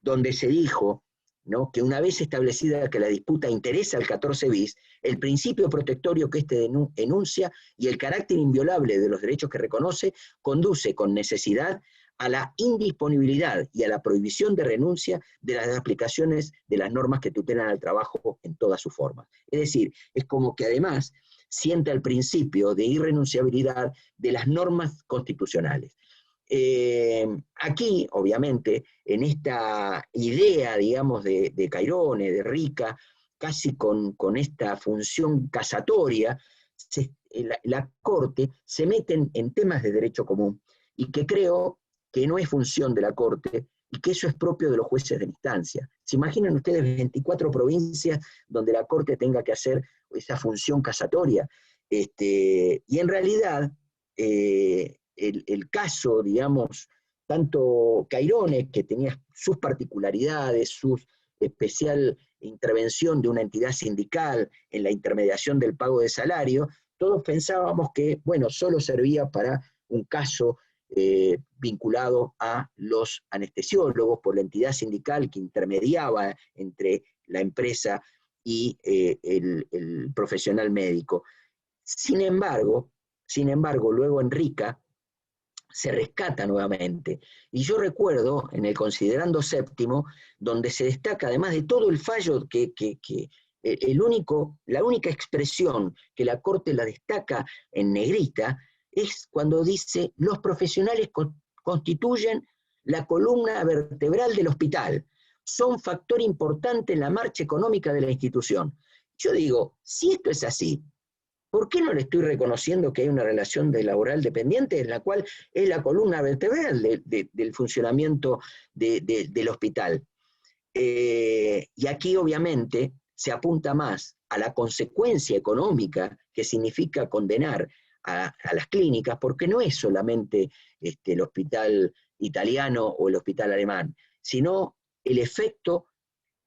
donde se dijo, ¿no?, que una vez establecida que la disputa interesa al 14 bis, el principio protectorio que éste enuncia y el carácter inviolable de los derechos que reconoce conduce con necesidad a la indisponibilidad y a la prohibición de renuncia de las aplicaciones de las normas que tutelan al trabajo en todas sus formas. Es decir, es como que además sienta el principio de irrenunciabilidad de las normas constitucionales. Aquí, obviamente, en esta idea, digamos, de Cairone, de Rica, casi con esta función casatoria, la Corte se mete en temas de derecho común, y que creo que no es función de la Corte, y que eso es propio de los jueces de instancia. ¿Se imaginan ustedes 24 provincias donde la Corte tenga que hacer esa función casatoria? Y en realidad, el caso, digamos, tanto Cairone, que tenía sus particularidades, su especial intervención de una entidad sindical en la intermediación del pago de salario, todos pensábamos que, bueno, solo servía para un caso vinculado a los anestesiólogos por la entidad sindical que intermediaba entre la empresa y el profesional médico. Sin embargo, luego Enrica se rescata nuevamente. Y yo recuerdo en el considerando séptimo, donde se destaca, además de todo el fallo, la única expresión que la Corte la destaca en negrita, es cuando dice: los profesionales constituyen la columna vertebral del hospital, son factor importante en la marcha económica de la institución. Yo digo, si esto es así, ¿por qué no le estoy reconociendo que hay una relación laboral dependiente en la cual es la columna vertebral del funcionamiento del hospital? Y aquí obviamente se apunta más a la consecuencia económica que significa condenar a las clínicas, porque no es solamente el hospital italiano o el hospital alemán, sino el efecto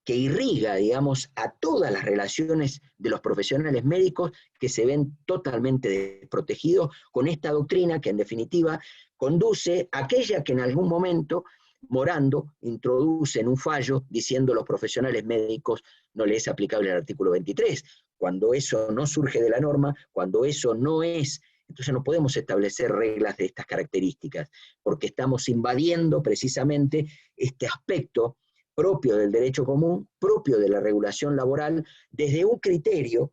que irriga, digamos, a todas las relaciones de los profesionales médicos que se ven totalmente desprotegidos con esta doctrina que en definitiva conduce a aquella que en algún momento Morando introduce en un fallo diciendo: los profesionales médicos no les es aplicable el artículo 23. Cuando eso no surge de la norma, cuando eso no es, entonces no podemos establecer reglas de estas características, porque estamos invadiendo precisamente este aspecto propio del derecho común, propio de la regulación laboral, desde un criterio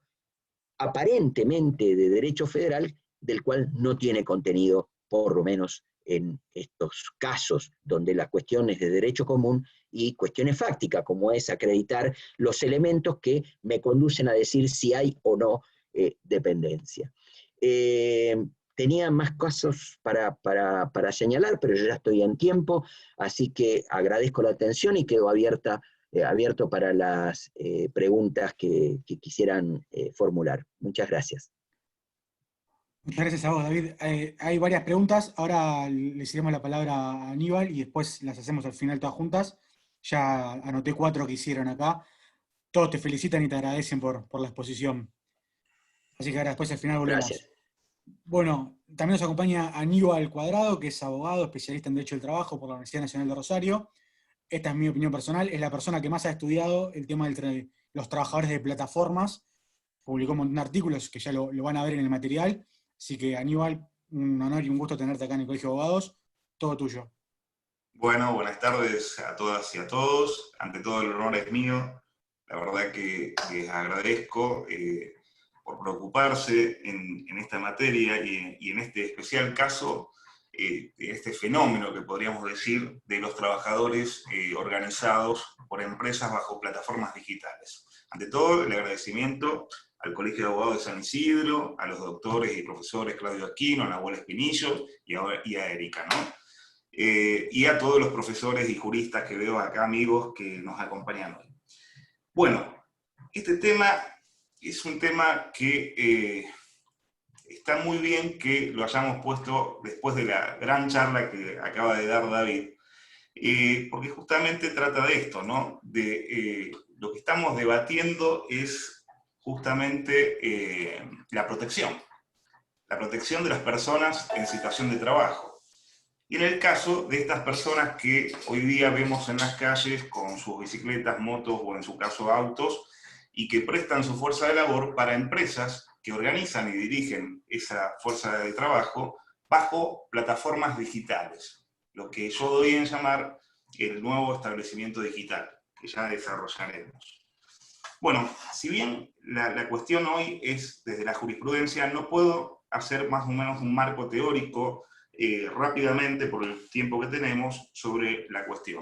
aparentemente de derecho federal, del cual no tiene contenido, por lo menos en estos casos donde la cuestión es de derecho común y cuestiones fácticas, como es acreditar los elementos que me conducen a decir si hay o no dependencia. Tenía más casos para señalar, pero yo ya estoy en tiempo, así que agradezco la atención y quedo abierto para las preguntas que quisieran formular. Muchas gracias. Muchas gracias a vos, David. Hay varias preguntas. Ahora les iremos la palabra a Aníbal y después las hacemos al final todas juntas. Ya anoté 4 que hicieron acá. Todos te felicitan y te agradecen por la exposición. Así que ahora después al final volvemos. Gracias. Bueno, también nos acompaña Aníbal Cuadrado, que es abogado, especialista en Derecho del Trabajo por la Universidad Nacional de Rosario. Esta es mi opinión personal. Es la persona que más ha estudiado el tema de los trabajadores de plataformas. Publicó un montón de artículos que ya lo van a ver en el material. Así que, Aníbal, un honor y un gusto tenerte acá en el Colegio de Abogados. Todo tuyo. Bueno, buenas tardes a todas y a todos. Ante todo, el honor es mío. La verdad que les agradezco por preocuparse en esta materia y en este especial caso, de este fenómeno que podríamos decir de los trabajadores organizados por empresas bajo plataformas digitales. Ante todo, el agradecimiento al Colegio de Abogados de San Isidro, a los doctores y profesores Claudio Aquino, Nahuel Espinillo y a Erika, ¿no? Y a todos los profesores y juristas que veo acá, amigos, que nos acompañan hoy. Bueno, este tema es un tema que está muy bien que lo hayamos puesto después de la gran charla que acaba de dar David, porque justamente trata de esto, ¿no? Lo que estamos debatiendo es justamente la protección de las personas en situación de trabajo. Y en el caso de estas personas que hoy día vemos en las calles con sus bicicletas, motos o en su caso autos, y que prestan su fuerza de labor para empresas que organizan y dirigen esa fuerza de trabajo bajo plataformas digitales, lo que yo doy en llamar el nuevo establecimiento digital, que ya desarrollaremos. Bueno, si bien la cuestión hoy es desde la jurisprudencia, no puedo hacer más o menos un marco teórico rápidamente, por el tiempo que tenemos, sobre la cuestión.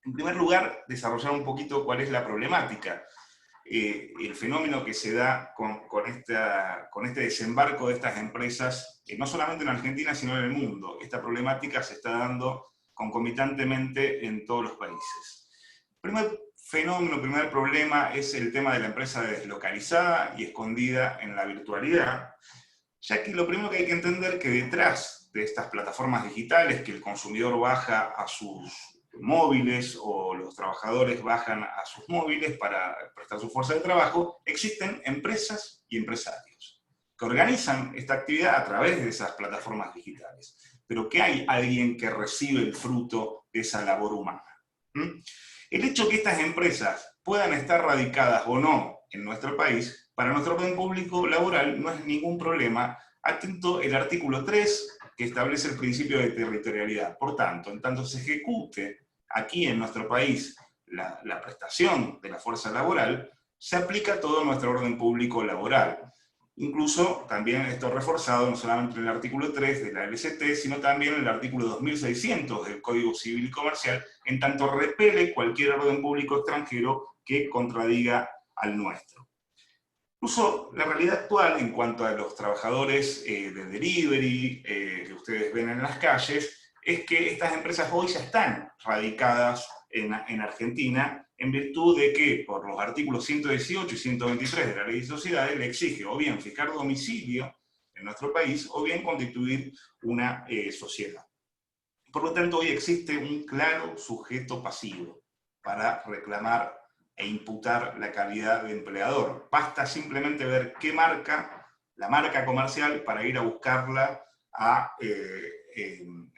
En primer lugar, desarrollar un poquito cuál es la problemática, el fenómeno que se da con este desembarco de estas empresas, no solamente en Argentina, sino en el mundo. Esta problemática se está dando concomitantemente en todos los países. Primer fenómeno, primer problema es el tema de la empresa deslocalizada y escondida en la virtualidad, ya que lo primero que hay que entender es que detrás de estas plataformas digitales que el consumidor baja a sus móviles o los trabajadores bajan a sus móviles para prestar su fuerza de trabajo, existen empresas y empresarios que organizan esta actividad a través de esas plataformas digitales. pero que hay alguien que recibe el fruto de esa labor humana. El hecho que estas empresas puedan estar radicadas o no en nuestro país, para nuestro orden público laboral no es ningún problema, atento el artículo 3, que establece el principio de territorialidad. Por tanto, en tanto se ejecute aquí en nuestro país la prestación de la fuerza laboral, se aplica todo nuestro orden público laboral. Incluso también esto reforzado no solamente en el artículo 3 de la LCT, sino también en el artículo 2600 del Código Civil y Comercial, en tanto repele cualquier orden público extranjero que contradiga al nuestro. Incluso la realidad actual en cuanto a los trabajadores de delivery que ustedes ven en las calles, es que estas empresas hoy ya están radicadas en Argentina, en virtud de que por los artículos 118 y 123 de la Ley de Sociedades le exige o bien fijar domicilio en nuestro país o bien constituir una sociedad. Por lo tanto, hoy existe un claro sujeto pasivo para reclamar e imputar la calidad de empleador. Basta simplemente ver qué marca, la marca comercial, para ir a buscarla a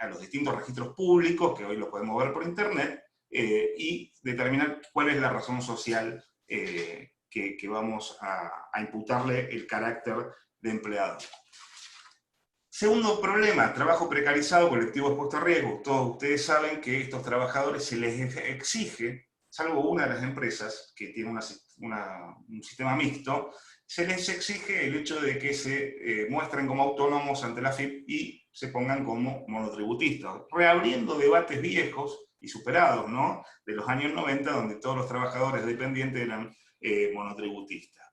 los distintos registros públicos, que hoy lo podemos ver por internet, y determinar cuál es la razón social que vamos a imputarle el carácter de empleador. Segundo problema, trabajo precarizado, colectivo expuesto a riesgo. Todos ustedes saben que a estos trabajadores se les exige, salvo una de las empresas que tiene un sistema mixto, se les exige el hecho de que se muestren como autónomos ante la AFIP y se pongan como monotributistas, reabriendo debates viejos y superados, ¿no?, de los años 90, donde todos los trabajadores dependientes eran monotributistas.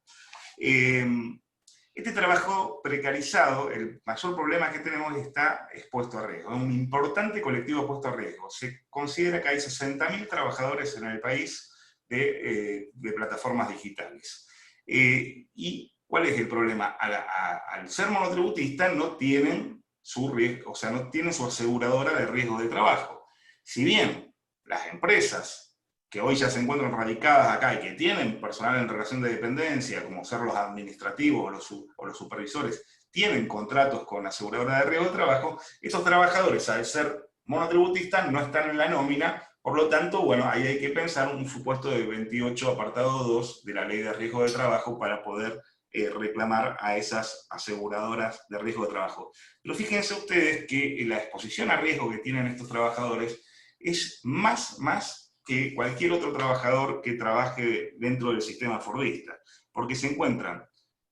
Este trabajo precarizado, el mayor problema que tenemos, está expuesto a riesgo. Es un importante colectivo expuesto a riesgo. Se considera que hay 60.000 trabajadores en el país de plataformas digitales. ¿Y cuál es el problema? Al ser monotributista no tienen su riesgo, o sea, no tienen su aseguradora de riesgo de trabajo. Si bien las empresas que hoy ya se encuentran radicadas acá y que tienen personal en relación de dependencia, como ser los administrativos o los supervisores, tienen contratos con aseguradora de riesgo de trabajo, esos trabajadores, al ser monotributistas, no están en la nómina. Por lo tanto, bueno, ahí hay que pensar un supuesto de 28 apartado 2 de la Ley de Riesgo de Trabajo para poder reclamar a esas aseguradoras de riesgo de trabajo. Pero fíjense ustedes que la exposición a riesgo que tienen estos trabajadores es más que cualquier otro trabajador que trabaje dentro del sistema fordista, porque se encuentran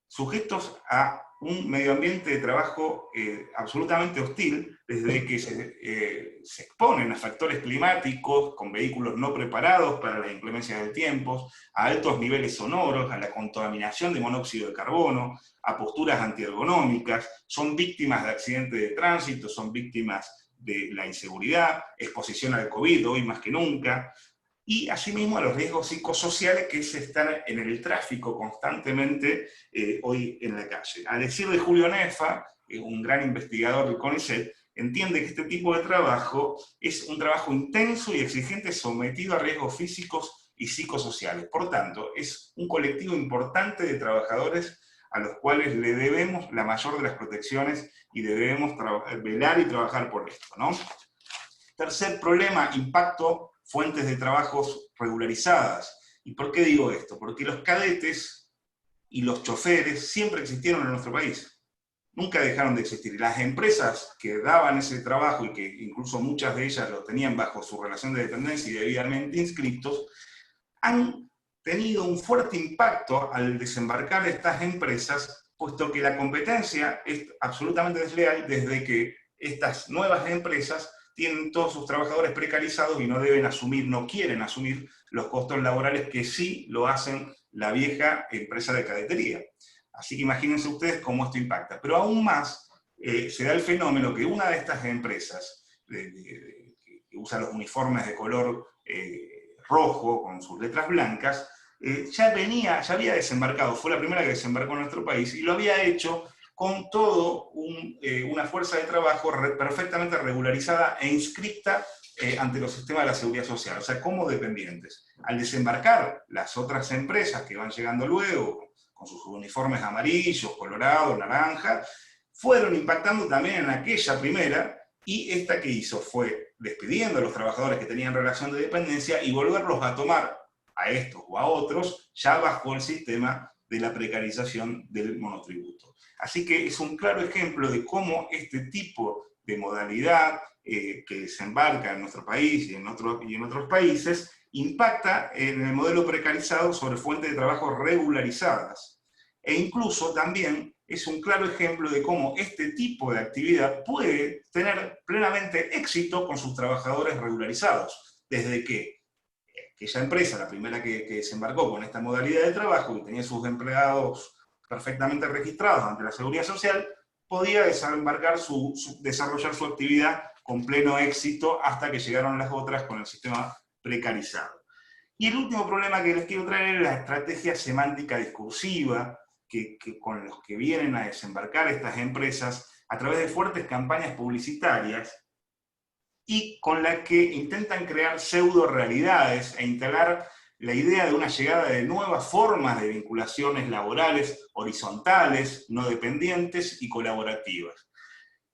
sujetos a un medio ambiente de trabajo absolutamente hostil, desde que se exponen a factores climáticos, con vehículos no preparados para las inclemencias del tiempo, a altos niveles sonoros, a la contaminación de monóxido de carbono, a posturas antiergonómicas, son víctimas de accidentes de tránsito, son víctimas de la inseguridad, exposición al COVID hoy más que nunca, y asimismo a los riesgos psicosociales que se están en el tráfico constantemente hoy en la calle. A decir de Julio Nefa, un gran investigador del CONICET, entiende que este tipo de trabajo es un trabajo intenso y exigente sometido a riesgos físicos y psicosociales. Por tanto, es un colectivo importante de trabajadores a los cuales le debemos la mayor de las protecciones y debemos velar y trabajar por esto, ¿no? Tercer problema, impacto, fuentes de trabajos regularizadas. ¿Y por qué digo esto? Porque los cadetes y los choferes siempre existieron en nuestro país. Nunca dejaron de existir. Las empresas que daban ese trabajo y que incluso muchas de ellas lo tenían bajo su relación de dependencia y debidamente inscritos, han tenido un fuerte impacto al desembarcar estas empresas, puesto que la competencia es absolutamente desleal desde que estas nuevas empresas tienen todos sus trabajadores precarizados y no deben asumir, no quieren asumir los costos laborales que sí lo hacen la vieja empresa de cadetería. Así que imagínense ustedes cómo esto impacta. Pero aún más se da el fenómeno que una de estas empresas que usa los uniformes de color rojo con sus letras blancas, ya había desembarcado, fue la primera que desembarcó en nuestro país, y lo había hecho con todo una fuerza de trabajo perfectamente regularizada e inscrita ante los sistemas de la seguridad social, o sea, como dependientes. Al desembarcar las otras empresas que van llegando luego, con sus uniformes amarillos, colorados, naranja, fueron impactando también en aquella primera, y esta que hizo fue despidiendo a los trabajadores que tenían relación de dependencia y volverlos a tomar a estos o a otros ya bajo el sistema de la precarización del monotributo. Así que es un claro ejemplo de cómo este tipo de modalidad que desembarca en nuestro país y en otros países impacta en el modelo precarizado sobre fuentes de trabajo regularizadas. E incluso también es un claro ejemplo de cómo este tipo de actividad puede tener plenamente éxito con sus trabajadores regularizados, desde que aquella empresa, la primera que desembarcó con esta modalidad de trabajo, y tenía sus empleados perfectamente registrados ante la Seguridad Social, podía desarrollar su actividad con pleno éxito hasta que llegaron las otras con el sistema precarizado. Y el último problema que les quiero traer es la estrategia semántica discursiva con los que vienen a desembarcar estas empresas a través de fuertes campañas publicitarias y con la que intentan crear pseudo-realidades e instalar la idea de una llegada de nuevas formas de vinculaciones laborales horizontales, no dependientes y colaborativas.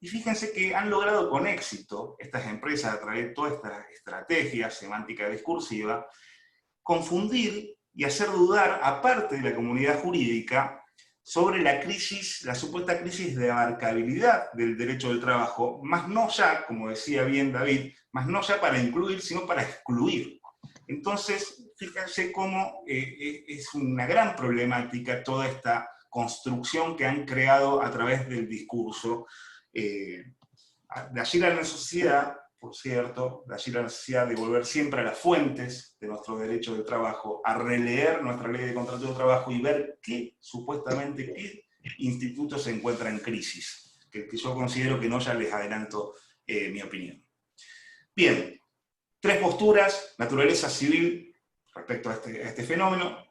Y fíjense que han logrado con éxito estas empresas a través de toda esta estrategia semántica discursiva confundir y hacer dudar a parte de la comunidad jurídica sobre la supuesta crisis de abarcabilidad del derecho del trabajo, más no ya, como decía bien David, más no ya para incluir, sino para excluir. Entonces, fíjense cómo es una gran problemática toda esta construcción que han creado a través del discurso. De allí la necesidad, por cierto, de allí la necesidad de volver siempre a las fuentes de nuestro derecho de trabajo, a releer nuestra ley de contrato de trabajo y ver qué instituto se encuentra en crisis, que yo considero que no, ya les adelanto mi opinión. Bien, 3 posturas: naturaleza civil respecto a este fenómeno,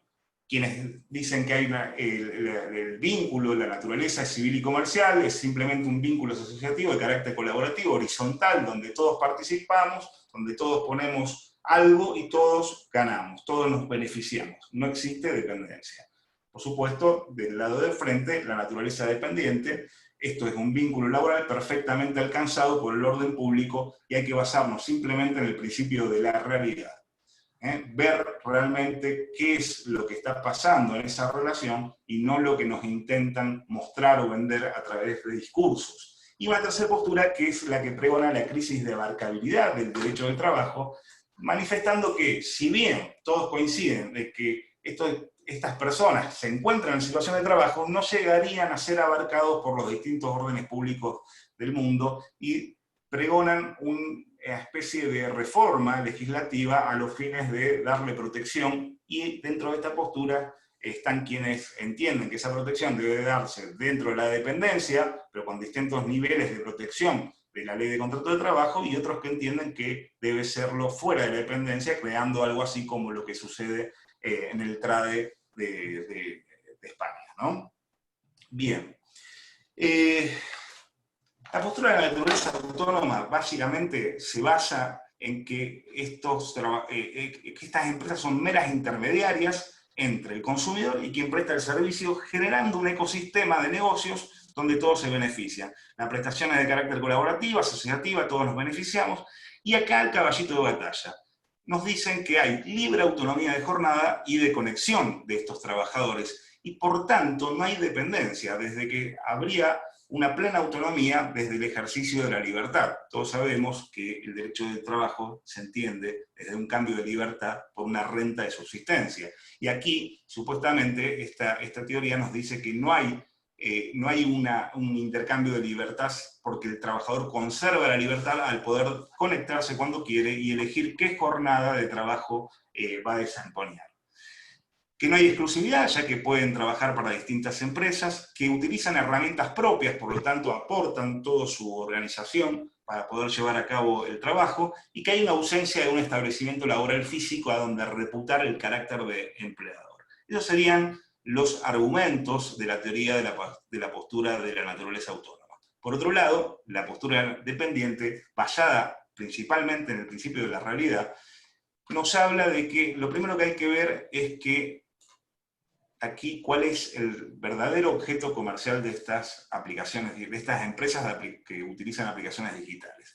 quienes dicen que hay el vínculo, la naturaleza es civil y comercial, es simplemente un vínculo asociativo de carácter colaborativo, horizontal, donde todos participamos, donde todos ponemos algo y todos ganamos, todos nos beneficiamos, no existe dependencia. Por supuesto, del lado del frente, la naturaleza dependiente, esto es un vínculo laboral perfectamente alcanzado por el orden público y hay que basarnos simplemente en el principio de la realidad. Ver realmente qué es lo que está pasando en esa relación y no lo que nos intentan mostrar o vender a través de discursos. Y una tercera postura, que es la que pregona la crisis de abarcabilidad del derecho del trabajo, manifestando que, si bien todos coinciden de que estas personas se encuentran en situación de trabajo, no llegarían a ser abarcados por los distintos órdenes públicos del mundo y pregonan una especie de reforma legislativa a los fines de darle protección, y dentro de esta postura están quienes entienden que esa protección debe darse dentro de la dependencia, pero con distintos niveles de protección de la ley de contrato de trabajo, y otros que entienden que debe serlo fuera de la dependencia, creando algo así como lo que sucede en el TRADE de España, ¿no? Bien. La postura de la naturaleza autónoma básicamente se basa en que estas empresas son meras intermediarias entre el consumidor y quien presta el servicio, generando un ecosistema de negocios donde todos se benefician. La prestación es de carácter colaborativa, asociativa, todos nos beneficiamos, y acá el caballito de batalla. Nos dicen que hay libre autonomía de jornada y de conexión de estos trabajadores, y por tanto no hay dependencia, desde que habría una plena autonomía desde el ejercicio de la libertad. Todos sabemos que el derecho del trabajo se entiende desde un cambio de libertad por una renta de subsistencia. Y aquí, supuestamente, esta teoría nos dice que no hay un intercambio de libertad, porque el trabajador conserva la libertad al poder conectarse cuando quiere y elegir qué jornada de trabajo va a desempeñar. Que no hay exclusividad, ya que pueden trabajar para distintas empresas, que utilizan herramientas propias, por lo tanto aportan toda su organización para poder llevar a cabo el trabajo, y que hay una ausencia de un establecimiento laboral físico a donde reputar el carácter de empleador. Esos serían los argumentos de la teoría de la postura de la naturaleza autónoma. Por otro lado, la postura dependiente, basada principalmente en el principio de la realidad, nos habla de que lo primero que hay que ver es que aquí cuál es el verdadero objeto comercial de estas aplicaciones, de estas empresas que utilizan aplicaciones digitales.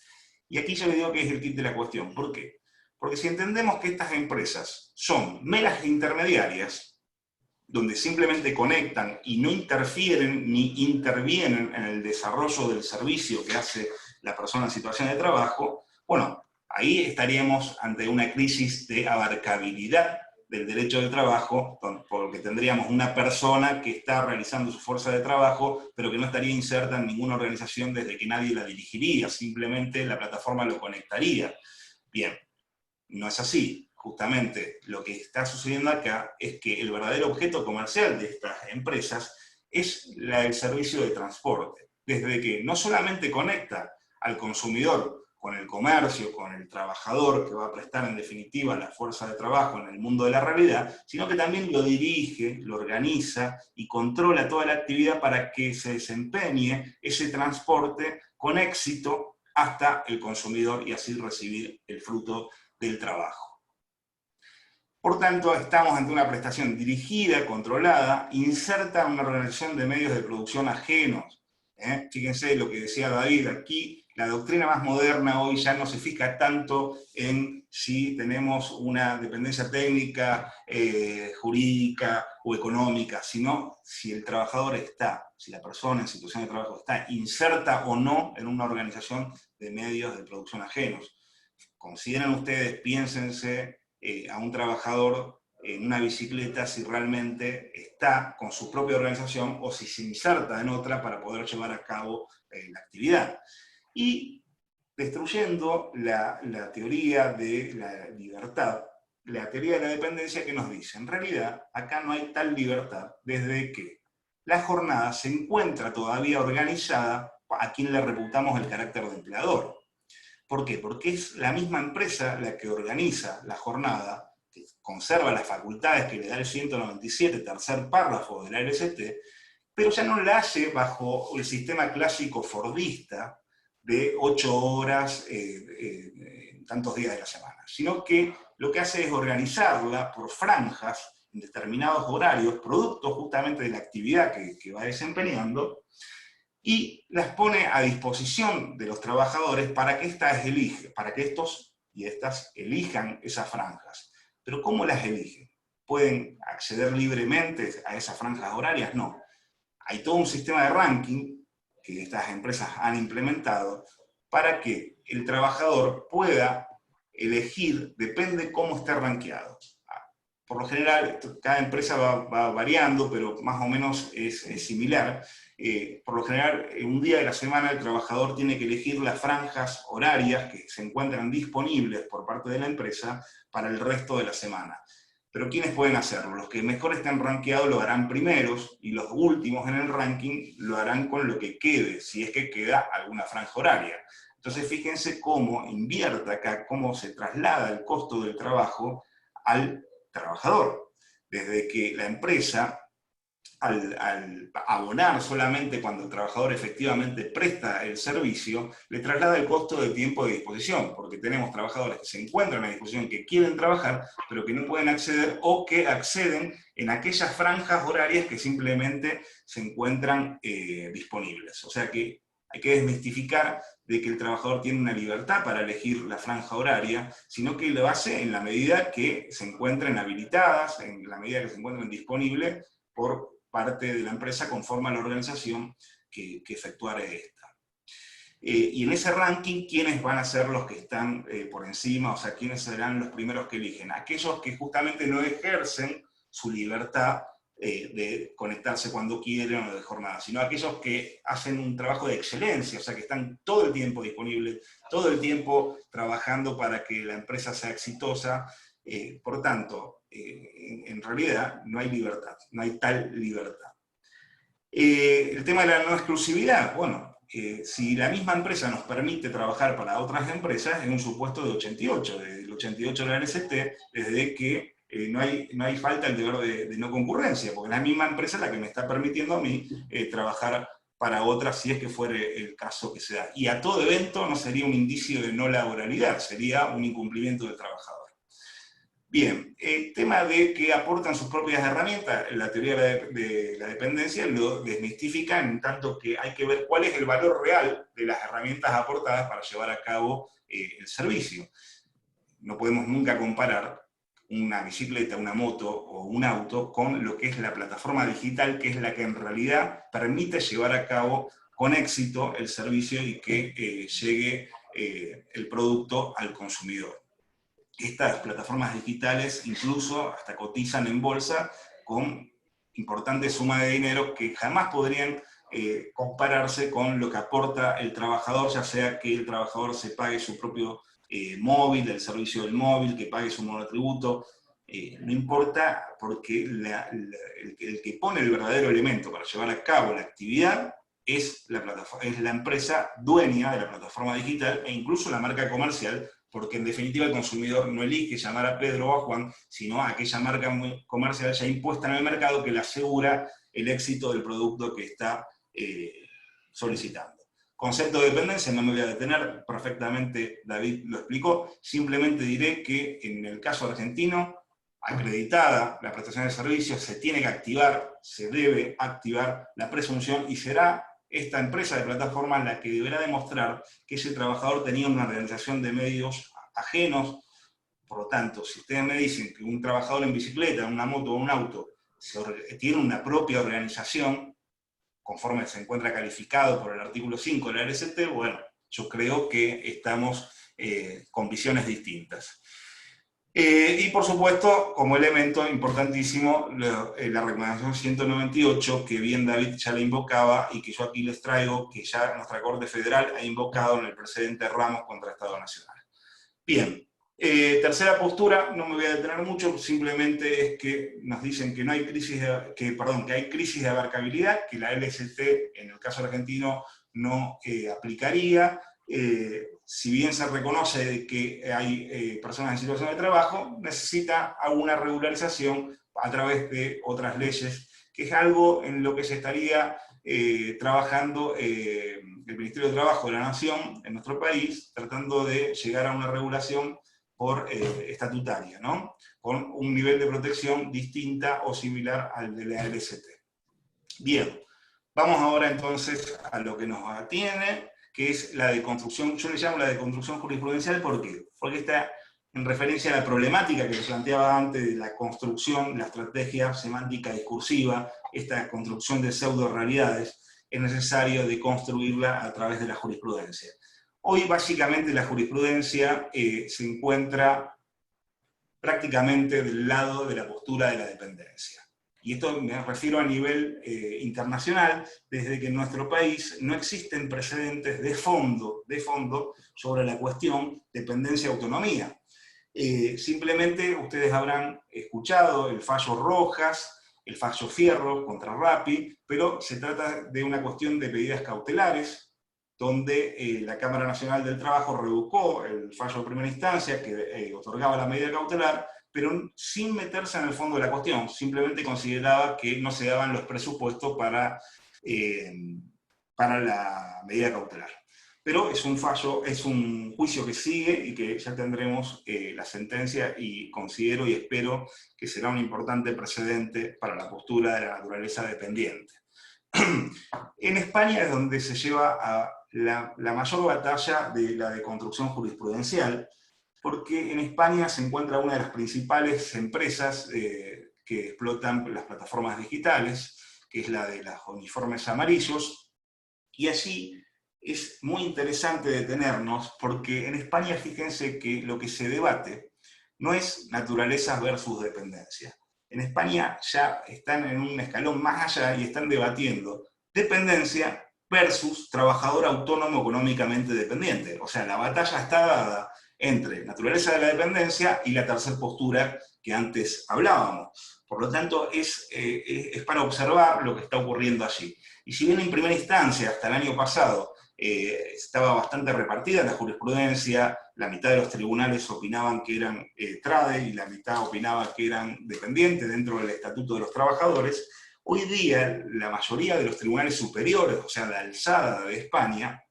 Y aquí yo le digo que es el kit de la cuestión. ¿Por qué? Porque si entendemos que estas empresas son meras intermediarias, donde simplemente conectan y no interfieren ni intervienen en el desarrollo del servicio que hace la persona en situación de trabajo, bueno, ahí estaríamos ante una crisis de abarcabilidad del derecho del trabajo, porque tendríamos una persona que está realizando su fuerza de trabajo, pero que no estaría inserta en ninguna organización desde que nadie la dirigiría, simplemente la plataforma lo conectaría. Bien, no es así. Justamente lo que está sucediendo acá es que el verdadero objeto comercial de estas empresas es el servicio de transporte. Desde que no solamente conecta al consumidor con el comercio, con el trabajador que va a prestar en definitiva la fuerza de trabajo en el mundo de la realidad, sino que también lo dirige, lo organiza y controla toda la actividad para que se desempeñe ese transporte con éxito hasta el consumidor y así recibir el fruto del trabajo. Por tanto, estamos ante una prestación dirigida, controlada, inserta en una organización de medios de producción ajenos. Fíjense lo que decía David aquí, la doctrina más moderna hoy ya no se fija tanto en si tenemos una dependencia técnica, jurídica o económica, sino si el trabajador está, si la persona en situación de trabajo está inserta o no en una organización de medios de producción ajenos. Consideren ustedes, piénsense a un trabajador en una bicicleta si realmente está con su propia organización o si se inserta en otra para poder llevar a cabo la actividad. Y destruyendo la teoría de la libertad, la teoría de la dependencia que nos dice, en realidad acá no hay tal libertad desde que la jornada se encuentra todavía organizada a quien le reputamos el carácter de empleador. ¿Por qué? Porque es la misma empresa la que organiza la jornada, que conserva las facultades que le da el 197, tercer párrafo de la LST, pero ya no la hace bajo el sistema clásico fordista de 8 horas tantos días de la semana, sino que lo que hace es organizarla por franjas en determinados horarios, producto justamente de la actividad que va desempeñando, y las pone a disposición de los trabajadores para que estos y estas elijan esas franjas. Pero ¿cómo las eligen? ¿Pueden acceder libremente a esas franjas horarias? No. Hay todo un sistema de ranking que estas empresas han implementado para que el trabajador pueda elegir, depende cómo esté rankeado. Por lo general, cada empresa va variando, pero más o menos es similar. Por lo general, un día de la semana el trabajador tiene que elegir las franjas horarias que se encuentran disponibles por parte de la empresa para el resto de la semana. Pero ¿quiénes pueden hacerlo? Los que mejor estén rankeados lo harán primeros, y los últimos en el ranking lo harán con lo que quede, si es que queda alguna franja horaria. Entonces fíjense cómo invierte acá, cómo se traslada el costo del trabajo al trabajador. Desde que la empresa, al abonar solamente cuando el trabajador efectivamente presta el servicio, le traslada el costo de tiempo de disposición, porque tenemos trabajadores que se encuentran a disposición, que quieren trabajar, pero que no pueden acceder, o que acceden en aquellas franjas horarias que simplemente se encuentran disponibles. O sea que hay que desmistificar de que el trabajador tiene una libertad para elegir la franja horaria, sino que lo hace en la medida que se encuentren habilitadas, en la medida que se encuentren disponibles por parte de la empresa conforme a la organización que efectuare esta. Y en ese ranking, ¿quiénes van a ser los que están por encima? O sea, ¿quiénes serán los primeros que eligen? Aquellos que justamente no ejercen su libertad de conectarse cuando quieren o de jornada, sino aquellos que hacen un trabajo de excelencia, o sea, que están todo el tiempo disponibles, todo el tiempo trabajando para que la empresa sea exitosa. Por tanto, en realidad no hay libertad, no hay tal libertad. El tema de la no exclusividad, bueno, si la misma empresa nos permite trabajar para otras empresas, es un supuesto de 88, del 88 de la LST, desde que no hay falta el deber de no concurrencia, porque es la misma empresa la que me está permitiendo a mí trabajar para otras, si es que fuere el caso que se da. Y a todo evento no sería un indicio de no laboralidad, sería un incumplimiento del trabajador. Bien, el tema de que aportan sus propias herramientas, la teoría de la dependencia lo desmistifica en tanto que hay que ver cuál es el valor real de las herramientas aportadas para llevar a cabo el servicio. No podemos nunca comparar una bicicleta, una moto o un auto con lo que es la plataforma digital, que es la que en realidad permite llevar a cabo con éxito el servicio y que llegue el producto al consumidor. Estas plataformas digitales incluso hasta cotizan en bolsa con importantes sumas de dinero que jamás podrían compararse con lo que aporta el trabajador, ya sea que el trabajador se pague su propio móvil, el servicio del móvil, que pague su monotributo, no importa, porque el que pone el verdadero elemento para llevar a cabo la actividad es la empresa dueña de la plataforma digital e incluso la marca comercial, porque en definitiva el consumidor no elige llamar a Pedro o a Juan, sino a aquella marca comercial ya impuesta en el mercado que le asegura el éxito del producto que está solicitando. Concepto de dependencia, no me voy a detener, perfectamente David lo explicó, simplemente diré que en el caso argentino, acreditada la prestación de servicios, se tiene que activar, se debe activar la presunción y será esta empresa de plataforma la que deberá demostrar que ese trabajador tenía una organización de medios ajenos. Por lo tanto, si ustedes me dicen que un trabajador en bicicleta, en una moto o un auto tiene una propia organización, conforme se encuentra calificado por el artículo 5 de la LST, bueno, yo creo que estamos con visiones distintas. Y por supuesto, como elemento importantísimo, la recomendación 198, que bien David ya la invocaba, y que yo aquí les traigo, que ya nuestra Corte Federal ha invocado en el precedente Ramos contra Estado Nacional. Bien, tercera postura, no me voy a detener mucho, simplemente es que nos dicen que no hay crisis que hay crisis de abarcabilidad, que la LST en el caso argentino no aplicaría. Si bien se reconoce que hay personas en situación de trabajo, necesita alguna regularización a través de otras leyes, que es algo en lo que se estaría trabajando el Ministerio de Trabajo de la Nación en nuestro país, tratando de llegar a una regulación por estatutaria, ¿no? Con un nivel de protección distinta o similar al de la LST. Bien, vamos ahora entonces a lo que nos atiene, que es la deconstrucción. Yo le llamo la deconstrucción jurisprudencial, ¿por qué? Porque está en referencia a la problemática que les planteaba antes de la construcción, la estrategia semántica discursiva, esta construcción de pseudo-realidades, es necesario deconstruirla a través de la jurisprudencia. Hoy básicamente la jurisprudencia se encuentra prácticamente del lado de la postura de la dependencia. Y esto me refiero a nivel internacional, desde que en nuestro país no existen precedentes de fondo sobre la cuestión dependencia-autonomía. Simplemente ustedes habrán escuchado el fallo Rojas, el fallo Fierro contra Rappi, pero se trata de una cuestión de medidas cautelares, donde la Cámara Nacional del Trabajo revocó el fallo de primera instancia que otorgaba la medida cautelar, pero sin meterse en el fondo de la cuestión, simplemente consideraba que no se daban los presupuestos para la medida cautelar. Pero es un fallo, es un juicio que sigue y que ya tendremos la sentencia, y considero y espero que será un importante precedente para la postura de la naturaleza dependiente. En España es donde se lleva la mayor batalla de la deconstrucción jurisprudencial, porque en España se encuentra una de las principales empresas que explotan las plataformas digitales, que es la de los uniformes amarillos, y allí es muy interesante detenernos, porque en España fíjense que lo que se debate no es naturaleza versus dependencia. En España ya están en un escalón más allá y están debatiendo dependencia versus trabajador autónomo económicamente dependiente. O sea, la batalla está dada entre naturaleza de la dependencia y la tercera postura que antes hablábamos. Por lo tanto, es para observar lo que está ocurriendo allí. Y si bien en primera instancia, hasta el año pasado, estaba bastante repartida la jurisprudencia, la mitad de los tribunales opinaban que eran TRADE y la mitad opinaba que eran dependientes dentro del Estatuto de los Trabajadores, hoy día la mayoría de los tribunales superiores, o sea, la alzada de España,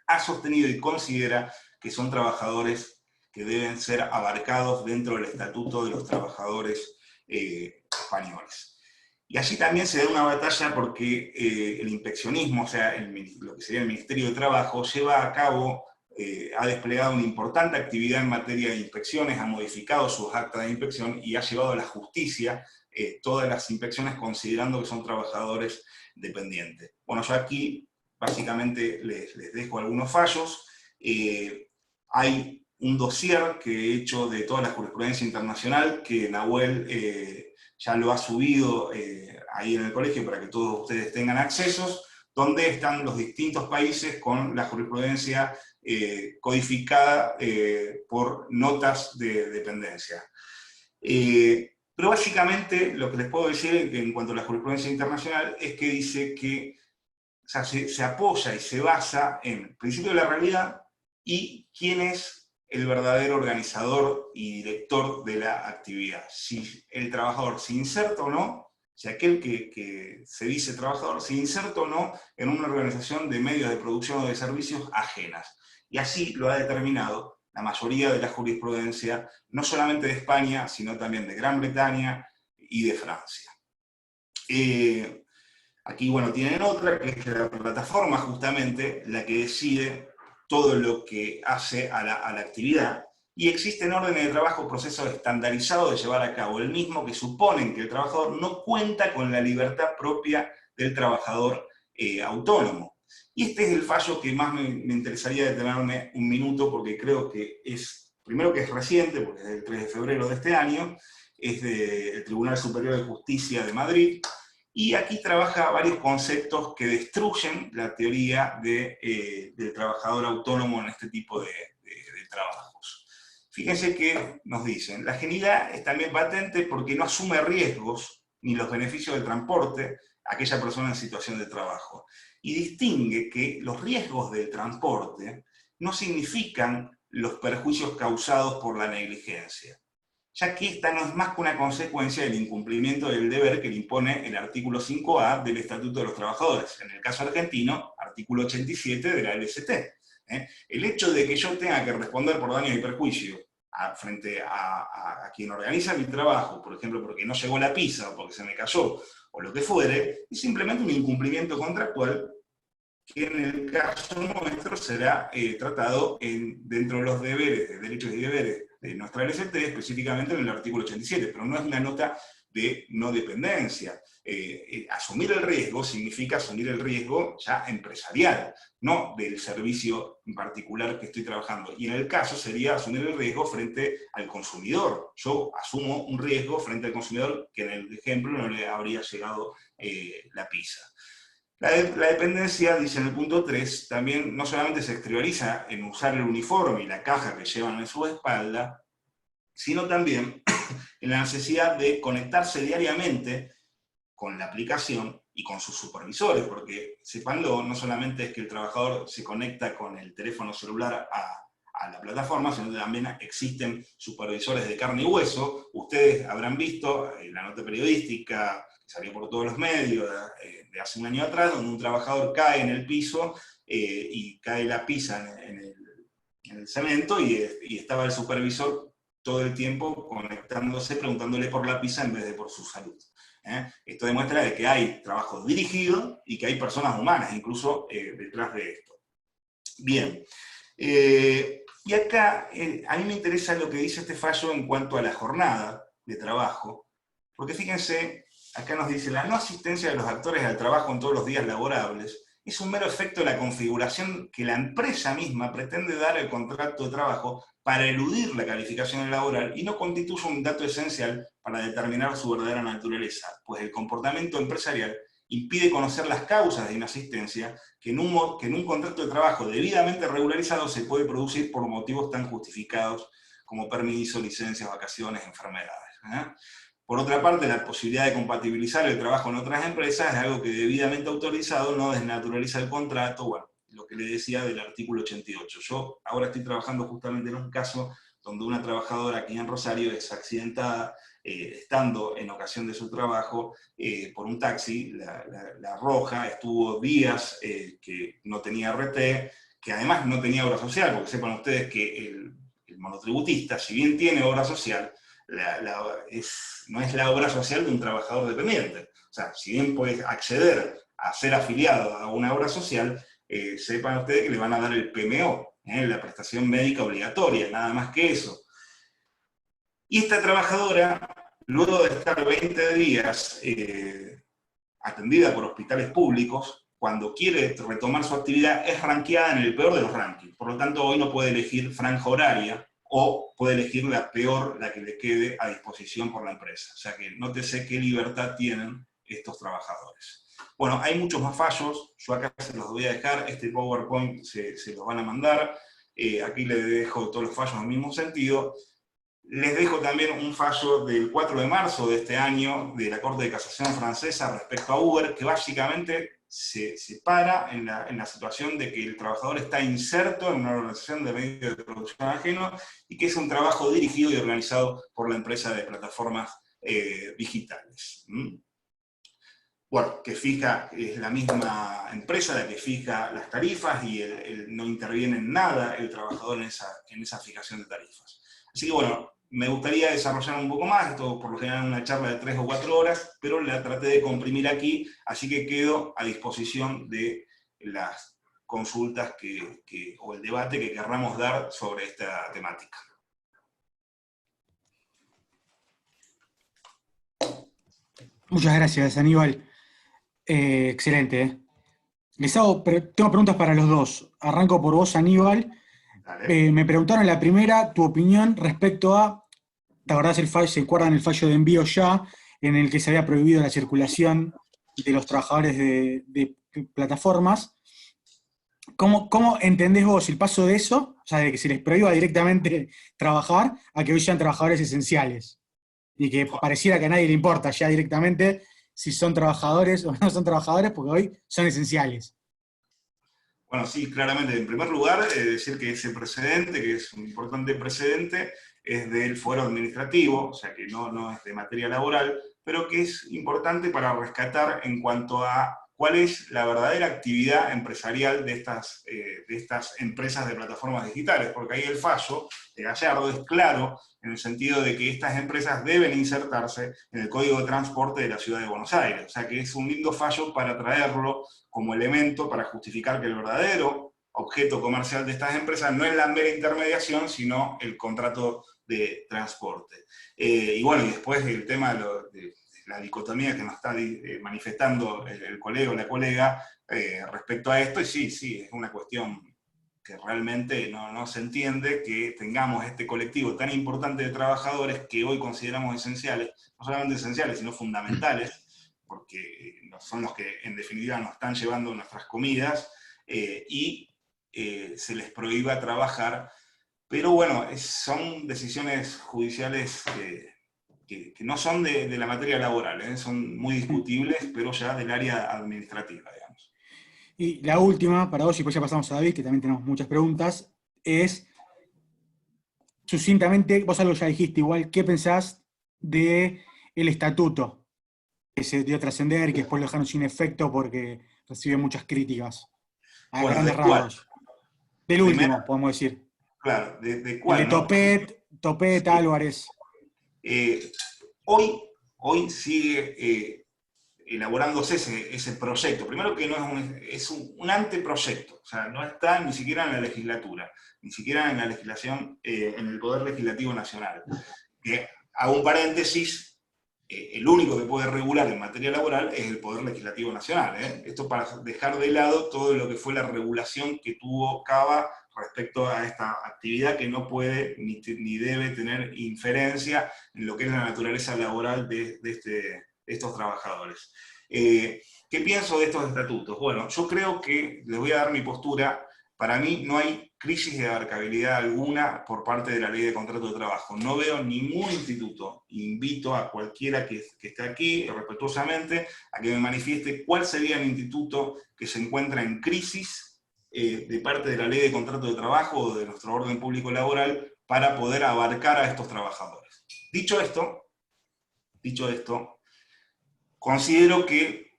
ha sostenido y considera que son trabajadores que deben ser abarcados dentro del Estatuto de los Trabajadores españoles. Y allí también se da una batalla porque el inspeccionismo, o sea, lo que sería el Ministerio de Trabajo, lleva a cabo, ha desplegado una importante actividad en materia de inspecciones, ha modificado sus actas de inspección y ha llevado a la justicia todas las inspecciones considerando que son trabajadores dependientes. Bueno, yo aquí básicamente les dejo algunos fallos. Hay un dossier que he hecho de toda la jurisprudencia internacional que Nahuel ya lo ha subido ahí en el colegio para que todos ustedes tengan accesos, donde están los distintos países con la jurisprudencia codificada por notas de dependencia. Pero básicamente lo que les puedo decir en cuanto a la jurisprudencia internacional es que dice que, o sea, se apoya y se basa en el principio de la realidad y quién es el verdadero organizador y director de la actividad. Si el trabajador se inserta o no, si aquel que se dice trabajador se inserta o no en una organización de medios de producción o de servicios ajenas. Y así lo ha determinado la mayoría de la jurisprudencia, no solamente de España, sino también de Gran Bretaña y de Francia. Aquí, bueno, tienen otra, que es la plataforma, justamente, la que decide todo lo que hace a la actividad, y existen órdenes de trabajo, procesos estandarizados de llevar a cabo el mismo, que suponen que el trabajador no cuenta con la libertad propia del trabajador autónomo. Y este es el fallo que más me interesaría detenerme un minuto, porque creo que es, primero que es reciente, porque es del 3 de febrero de este año, es del Tribunal Superior de Justicia de Madrid, y aquí trabaja varios conceptos que destruyen la teoría del trabajador autónomo en este tipo de trabajos. Fíjense que nos dicen, la agilidad es también patente porque no asume riesgos ni los beneficios del transporte a aquella persona en situación de trabajo. Y distingue que los riesgos del transporte no significan los perjuicios causados por la negligencia, ya que esta no es más que una consecuencia del incumplimiento del deber que le impone el artículo 5A del Estatuto de los Trabajadores, en el caso argentino, artículo 87 de la LST. El hecho de que yo tenga que responder por daños y perjuicios frente a quien organiza mi trabajo, por ejemplo, porque no llegó la pizza, o porque se me cayó, o lo que fuere, es simplemente un incumplimiento contractual que en el caso nuestro será tratado dentro de los deberes, de derechos y deberes de nuestra LST, específicamente en el artículo 87, pero no es una nota de no dependencia. Asumir el riesgo significa asumir el riesgo ya empresarial, no del servicio en particular que estoy trabajando. Y en el caso sería asumir el riesgo frente al consumidor. Yo asumo un riesgo frente al consumidor que en el ejemplo no le habría llegado la pizza. La dependencia, dice en el punto 3, también no solamente se exterioriza en usar el uniforme y la caja que llevan en su espalda, sino también en la necesidad de conectarse diariamente con la aplicación y con sus supervisores, porque sépanlo, no solamente es que el trabajador se conecta con el teléfono celular a la plataforma, sino que también existen supervisores de carne y hueso. Ustedes habrán visto la nota periodística que salió por todos los medios de hace un año atrás, donde un trabajador cae en el piso y cae la pizza en el cemento y estaba el supervisor todo el tiempo conectándose, preguntándole por la pizza en vez de por su salud. Esto demuestra de que hay trabajo dirigido y que hay personas humanas incluso detrás de esto. Bien. Y acá a mí me interesa lo que dice este fallo en cuanto a la jornada de trabajo, porque fíjense, acá nos dice, la no asistencia de los actores al trabajo en todos los días laborables es un mero efecto de la configuración que la empresa misma pretende dar al contrato de trabajo para eludir la calificación laboral y no constituye un dato esencial para determinar su verdadera naturaleza, pues el comportamiento empresarial impide conocer las causas de inasistencia que en un contrato de trabajo debidamente regularizado se puede producir por motivos tan justificados como permiso, licencias, vacaciones, enfermedades. Por otra parte, la posibilidad de compatibilizar el trabajo en otras empresas es algo que debidamente autorizado no desnaturaliza el contrato, bueno, lo que le decía del artículo 88. Yo ahora estoy trabajando justamente en un caso donde una trabajadora aquí en Rosario es accidentada estando en ocasión de su trabajo por un taxi, la Roja, estuvo días que no tenía RT, que además no tenía obra social, porque sepan ustedes que el monotributista, si bien tiene obra social, no es la obra social de un trabajador dependiente. O sea, si bien puede acceder a ser afiliado a una obra social, sepan ustedes que le van a dar el PMO, la prestación médica obligatoria, nada más que eso. Y esta trabajadora, luego de estar 20 días atendida por hospitales públicos, cuando quiere retomar su actividad, es rankeada en el peor de los rankings. Por lo tanto, hoy no puede elegir franja horaria, o puede elegir la peor, la que le quede a disposición por la empresa. O sea que nótese qué libertad tienen estos trabajadores. Bueno, hay muchos más fallos, yo acá se los voy a dejar, este PowerPoint se los van a mandar, aquí les dejo todos los fallos en el mismo sentido. Les dejo también un fallo del 4 de marzo de este año de la Corte de Casación francesa respecto a Uber, que básicamente se para en la situación de que el trabajador está inserto en una organización de medios de producción ajeno y que es un trabajo dirigido y organizado por la empresa de plataformas digitales. Bueno, que fija, es la misma empresa la que fija las tarifas y no interviene en nada el trabajador en esa fijación de tarifas. Así que bueno, me gustaría desarrollar un poco más, esto por lo general una charla de 3 o 4 horas, pero la traté de comprimir aquí, así que quedo a disposición de las consultas o el debate que querramos dar sobre esta temática. Muchas gracias, Aníbal. Excelente. Tengo preguntas para los dos. Arranco por vos, Aníbal. Me preguntaron la primera, tu opinión respecto a, ¿te acordás se acuerdan el fallo de Envío Ya, en el que se había prohibido la circulación de los trabajadores de plataformas? ¿Cómo entendés vos el paso de eso, o sea, de que se les prohíba directamente trabajar, a que hoy sean trabajadores esenciales? Y que pareciera que a nadie le importa ya directamente si son trabajadores o no son trabajadores, porque hoy son esenciales. Bueno, sí, claramente. En primer lugar, decir que ese precedente, que es un importante precedente, es del fuero administrativo, o sea que no es de materia laboral, pero que es importante para rescatar en cuanto a cuál es la verdadera actividad empresarial de estas empresas de plataformas digitales, porque ahí el fallo de Gallardo es claro en el sentido de que estas empresas deben insertarse en el Código de Transporte de la Ciudad de Buenos Aires, o sea que es un lindo fallo para traerlo como elemento para justificar que el verdadero objeto comercial de estas empresas no es la mera intermediación, sino el contrato de transporte. Y bueno, y después el tema de la dicotomía que nos está manifestando el colega o la colega respecto a esto, y sí, es una cuestión que realmente no se entiende que tengamos este colectivo tan importante de trabajadores que hoy consideramos esenciales, no solamente esenciales, sino fundamentales, porque son los que en definitiva nos están llevando nuestras comidas, y se les prohíba trabajar. Pero bueno, son decisiones judiciales que no son de la materia laboral, son muy discutibles, pero ya del área administrativa, digamos. Y la última, para vos, y después ya pasamos a David, que también tenemos muchas preguntas, es, sucintamente, vos algo ya dijiste igual, ¿qué pensás del estatuto que se dio a trascender y que después lo dejaron sin efecto porque recibió muchas críticas? A grandes rasgos. Del último, podemos decir. Claro, ¿de cuál? El de Topet, Álvarez. Hoy sigue elaborándose ese proyecto. Primero que es un anteproyecto, o sea, no está ni siquiera en la legislatura, ni siquiera en la legislación, en el Poder Legislativo Nacional. Hago un paréntesis, el único que puede regular en materia laboral es el Poder Legislativo Nacional. Esto para dejar de lado todo lo que fue la regulación que tuvo Cava respecto a esta actividad que no puede ni debe tener inferencia en lo que es la naturaleza laboral de estos trabajadores. ¿Qué pienso de estos estatutos? Bueno, yo creo que, les voy a dar mi postura, para mí no hay crisis de abarcabilidad alguna por parte de la Ley de Contrato de Trabajo. No veo ningún instituto, invito a cualquiera que esté aquí, respetuosamente, a que me manifieste cuál sería el instituto que se encuentra en crisis de parte de la Ley de Contrato de Trabajo o de nuestro orden público laboral para poder abarcar a estos trabajadores. Dicho esto, considero que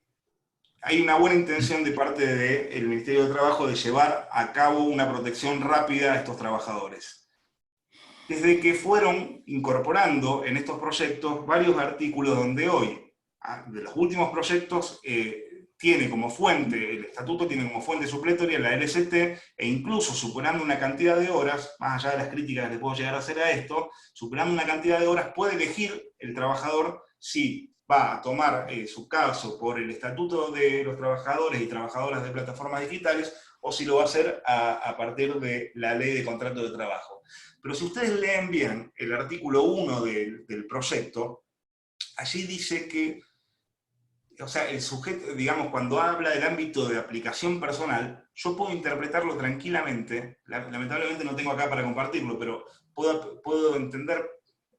hay una buena intención de parte del Ministerio de Trabajo de llevar a cabo una protección rápida a estos trabajadores. desde que fueron incorporando en estos proyectos varios artículos donde hoy, de los últimos proyectos, tiene como fuente, el estatuto tiene como fuente supletoria la LST, e incluso superando una cantidad de horas, más allá de las críticas que le puedo llegar a hacer a esto, superando una cantidad de horas puede elegir el trabajador si va a tomar su caso por el estatuto de los trabajadores y trabajadoras de plataformas digitales, o si lo va a hacer a partir de la ley de contrato de trabajo. Pero si ustedes leen bien el artículo 1 del proyecto, allí dice que, o sea, el sujeto, digamos, cuando habla del ámbito de aplicación personal, yo puedo interpretarlo tranquilamente, lamentablemente no tengo acá para compartirlo, pero puedo entender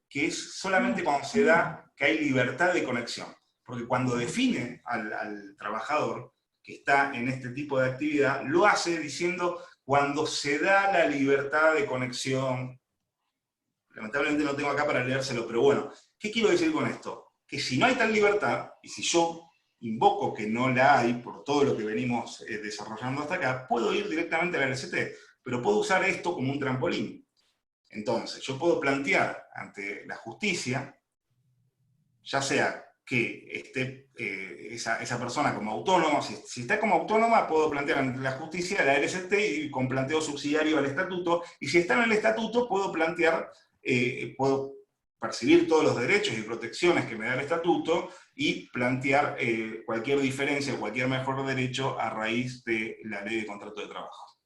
que es solamente cuando se da que hay libertad de conexión. Porque cuando define al trabajador que está en este tipo de actividad, lo hace diciendo cuando se da la libertad de conexión. Lamentablemente no tengo acá para leérselo, pero bueno, ¿qué quiero decir con esto? Que si no hay tal libertad, y si yo invoco que no la hay, por todo lo que venimos desarrollando hasta acá, puedo ir directamente a la LST, pero puedo usar esto como un trampolín. Entonces, yo puedo plantear ante la justicia, ya sea que esté esa persona como autónoma, si está como autónoma, puedo plantear ante la justicia la LST y con planteo subsidiario al estatuto, y si está en el estatuto, puedo plantear, puedo percibir todos los derechos y protecciones que me da el estatuto y plantear cualquier diferencia o cualquier mejor derecho a raíz de la ley de contrato de trabajo.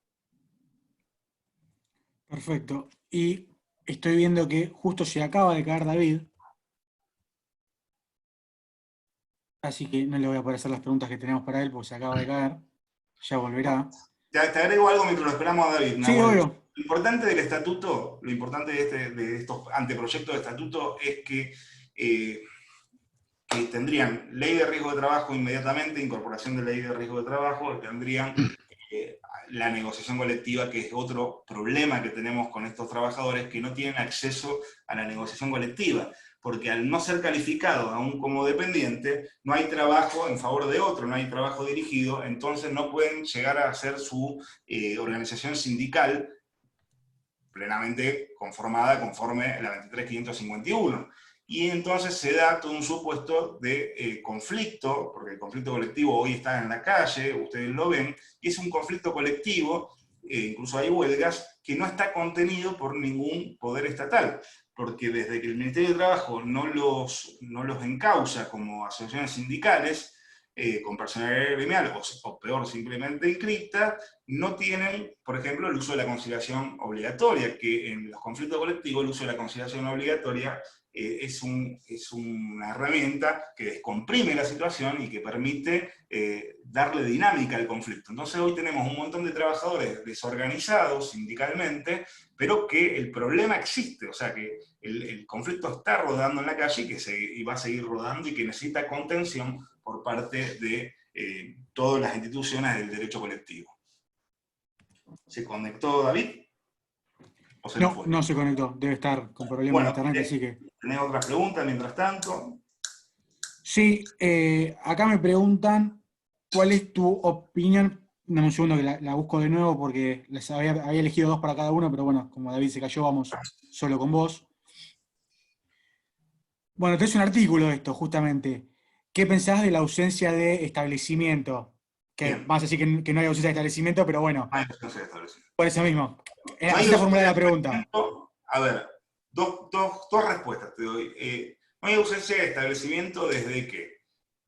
Perfecto. Y estoy viendo que justo se acaba de caer David, así que no le voy a poder hacer las preguntas que tenemos para él porque se acaba de caer. Ya volverá. Te agrego algo mientras lo esperamos a David, Sí, Nahuel. obvio. Lo importante del estatuto, lo importante de estos anteproyectos de estatuto es que tendrían ley de riesgo de trabajo inmediatamente, incorporación de ley de riesgo de trabajo, tendrían la negociación colectiva, que es otro problema que tenemos con estos trabajadores que no tienen acceso a la negociación colectiva, porque al no ser calificado aún como dependiente, no hay trabajo en favor de otro, no hay trabajo dirigido, entonces no pueden llegar a hacer su organización sindical plenamente conformada conforme a la 23.551. Y entonces se da todo un supuesto de conflicto, porque el conflicto colectivo hoy está en la calle, ustedes lo ven, y es un conflicto colectivo, incluso hay huelgas, que no está contenido por ningún poder estatal, porque desde que el Ministerio de Trabajo no los encausa como asociaciones sindicales, con personalidad gremial, o peor, simplemente inscripta, no tienen, por ejemplo, el uso de la conciliación obligatoria, que en los conflictos colectivos el uso de la conciliación obligatoria es una herramienta que descomprime la situación y que permite darle dinámica al conflicto. Entonces hoy tenemos un montón de trabajadores desorganizados sindicalmente, pero que el problema existe, o sea que el conflicto está rodando en la calle y va a seguir rodando y que necesita contención por parte de todas las instituciones del derecho colectivo. ¿Se conectó David? ¿O se nos fue? No se conectó, debe estar con problemas de internet, así que... ¿Tenés otras preguntas mientras tanto? Sí, acá me preguntan cuál es tu opinión. Dame un segundo que la busco de nuevo porque les había elegido 2 para cada uno, pero bueno, como David se cayó, vamos solo con vos. Bueno, tenés un artículo de esto, justamente. ¿Qué pensás de la ausencia de establecimiento? Que Bien. vas a decir que no hay ausencia de establecimiento, pero bueno, No hay ausencia de establecimiento. por eso mismo. No Así está formulada la pregunta. A ver, dos respuestas te doy. No hay ausencia de establecimiento desde que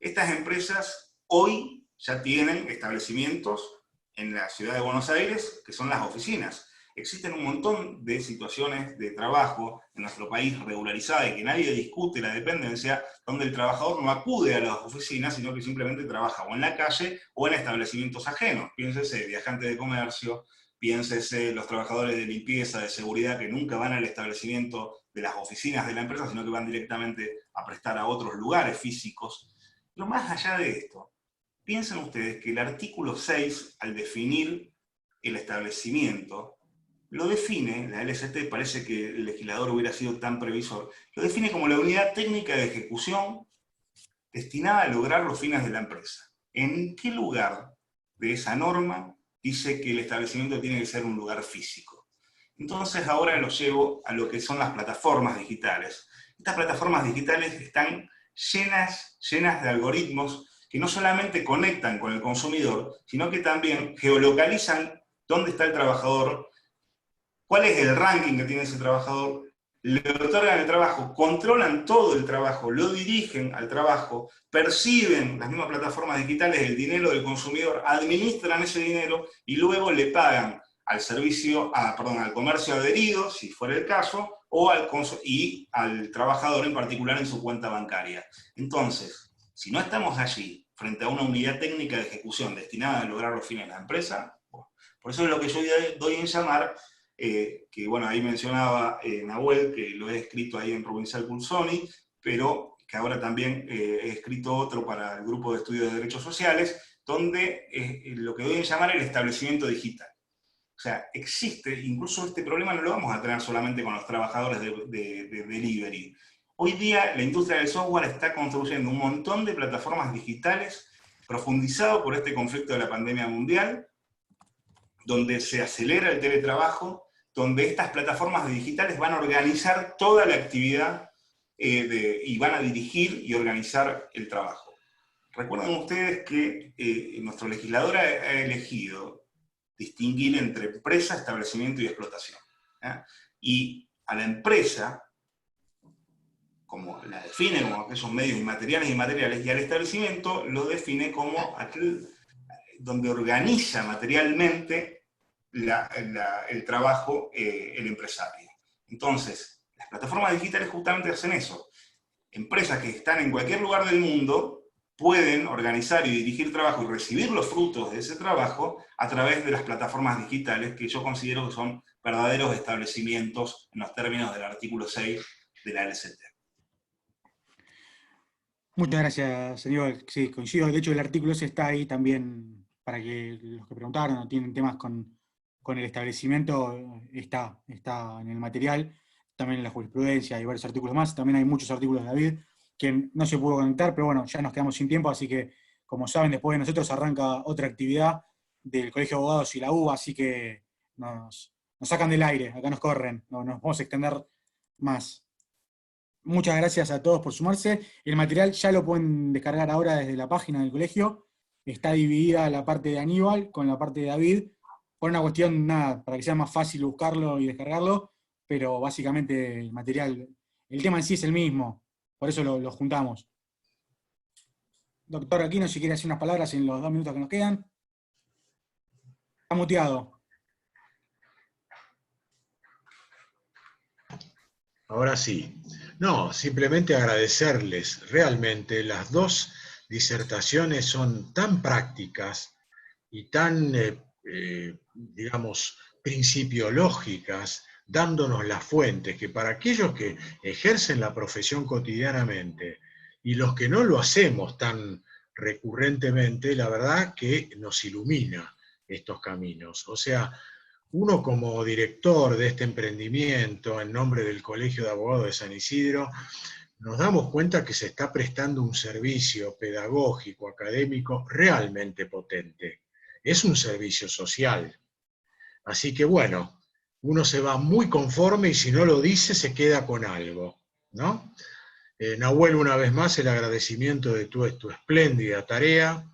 estas empresas hoy ya tienen establecimientos en la ciudad de Buenos Aires, que son las oficinas. Existen un montón de situaciones de trabajo en nuestro país regularizadas y que nadie discute la dependencia, donde el trabajador no acude a las oficinas, sino que simplemente trabaja o en la calle o en establecimientos ajenos. Piénsese, viajantes de comercio, piénsese los trabajadores de limpieza, de seguridad, que nunca van al establecimiento de las oficinas de la empresa, sino que van directamente a prestar a otros lugares físicos. Pero más allá de esto, piensen ustedes que el artículo 6, al definir el establecimiento, lo define, la LST, parece que el legislador hubiera sido tan previsor, lo define como la unidad técnica de ejecución destinada a lograr los fines de la empresa. ¿En qué lugar de esa norma dice que el establecimiento tiene que ser un lugar físico? Entonces ahora lo llevo a lo que son las plataformas digitales. Estas plataformas digitales están llenas de algoritmos que no solamente conectan con el consumidor, sino que también geolocalizan dónde está el trabajador, cuál es el ranking que tiene ese trabajador, le otorgan el trabajo, controlan todo el trabajo, lo dirigen al trabajo, perciben las mismas plataformas digitales el dinero del consumidor, administran ese dinero y luego le pagan al al comercio adherido, si fuera el caso, y al trabajador en particular en su cuenta bancaria. Entonces, si no estamos allí, frente a una unidad técnica de ejecución destinada a lograr los fines de la empresa, por eso es lo que yo doy en llamar, que bueno, ahí mencionaba Nahuel, que lo he escrito ahí en Provincial Pulsoni, pero que ahora también he escrito otro para el grupo de estudios de derechos sociales, donde lo que doy en llamar el establecimiento digital. O sea, existe, incluso este problema no lo vamos a tener solamente con los trabajadores de delivery. Hoy día la industria del software está construyendo un montón de plataformas digitales profundizado por este conflicto de la pandemia mundial, donde se acelera el teletrabajo, donde estas plataformas digitales van a organizar toda la actividad y van a dirigir y organizar el trabajo. Recuerden ustedes que nuestro legislador ha elegido distinguir entre empresa, establecimiento y explotación. Y a la empresa, como la define como aquellos medios inmateriales y materiales, y al establecimiento lo define como aquel donde organiza materialmente el trabajo el empresario. Entonces, las plataformas digitales justamente hacen eso. Empresas que están en cualquier lugar del mundo pueden organizar y dirigir trabajo y recibir los frutos de ese trabajo a través de las plataformas digitales, que yo considero que son verdaderos establecimientos en los términos del artículo 6 de la LCT. Muchas gracias, señor. Sí, coincido. De hecho, el artículo ese está ahí también para que los que preguntaron o tienen temas con el establecimiento, está en el material, también en la jurisprudencia, hay varios artículos más. También hay muchos artículos de David que no se pudo conectar, pero bueno, ya nos quedamos sin tiempo, así que, como saben, después de nosotros arranca otra actividad del Colegio de Abogados y la UBA, así que nos sacan del aire, acá nos corren, no nos vamos a extender más. Muchas gracias a todos por sumarse. El material ya lo pueden descargar ahora desde la página del colegio. Está dividida la parte de Aníbal con la parte de David, por una cuestión, nada, para que sea más fácil buscarlo y descargarlo, pero básicamente el material, el tema en sí es el mismo, por eso lo juntamos. Doctor Aquino, si quiere hacer unas palabras en los 2 minutos que nos quedan. Está muteado. Ahora sí. No, simplemente agradecerles. Realmente las dos disertaciones son tan prácticas y tan, digamos, principiológicas, dándonos las fuentes, que para aquellos que ejercen la profesión cotidianamente y los que no lo hacemos tan recurrentemente, la verdad que nos ilumina estos caminos. O sea, uno como director de este emprendimiento, en nombre del Colegio de Abogados de San Isidro, nos damos cuenta que se está prestando un servicio pedagógico, académico, realmente potente. Es un servicio social. Así que bueno, uno se va muy conforme y si no lo dice se queda con algo, ¿no? Nahuel, una vez más, el agradecimiento de tu espléndida tarea.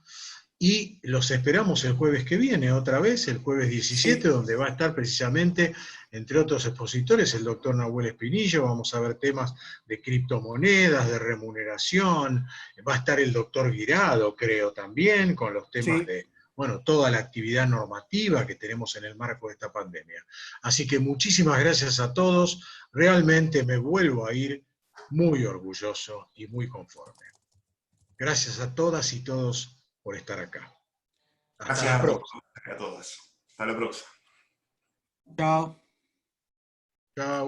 Y los esperamos el jueves que viene, otra vez, el jueves 17, sí, donde va a estar precisamente, entre otros expositores, el doctor Nahuel Espinillo. Vamos a ver temas de criptomonedas, de remuneración. Va a estar el doctor Guirado, creo, también, con los temas, sí, de, bueno, toda la actividad normativa que tenemos en el marco de esta pandemia. Así que muchísimas gracias a todos. Realmente me vuelvo a ir muy orgulloso y muy conforme. Gracias a todas y todos por estar acá. Hasta la próxima. Gracias a todas. Hasta la próxima. Chao. Chao.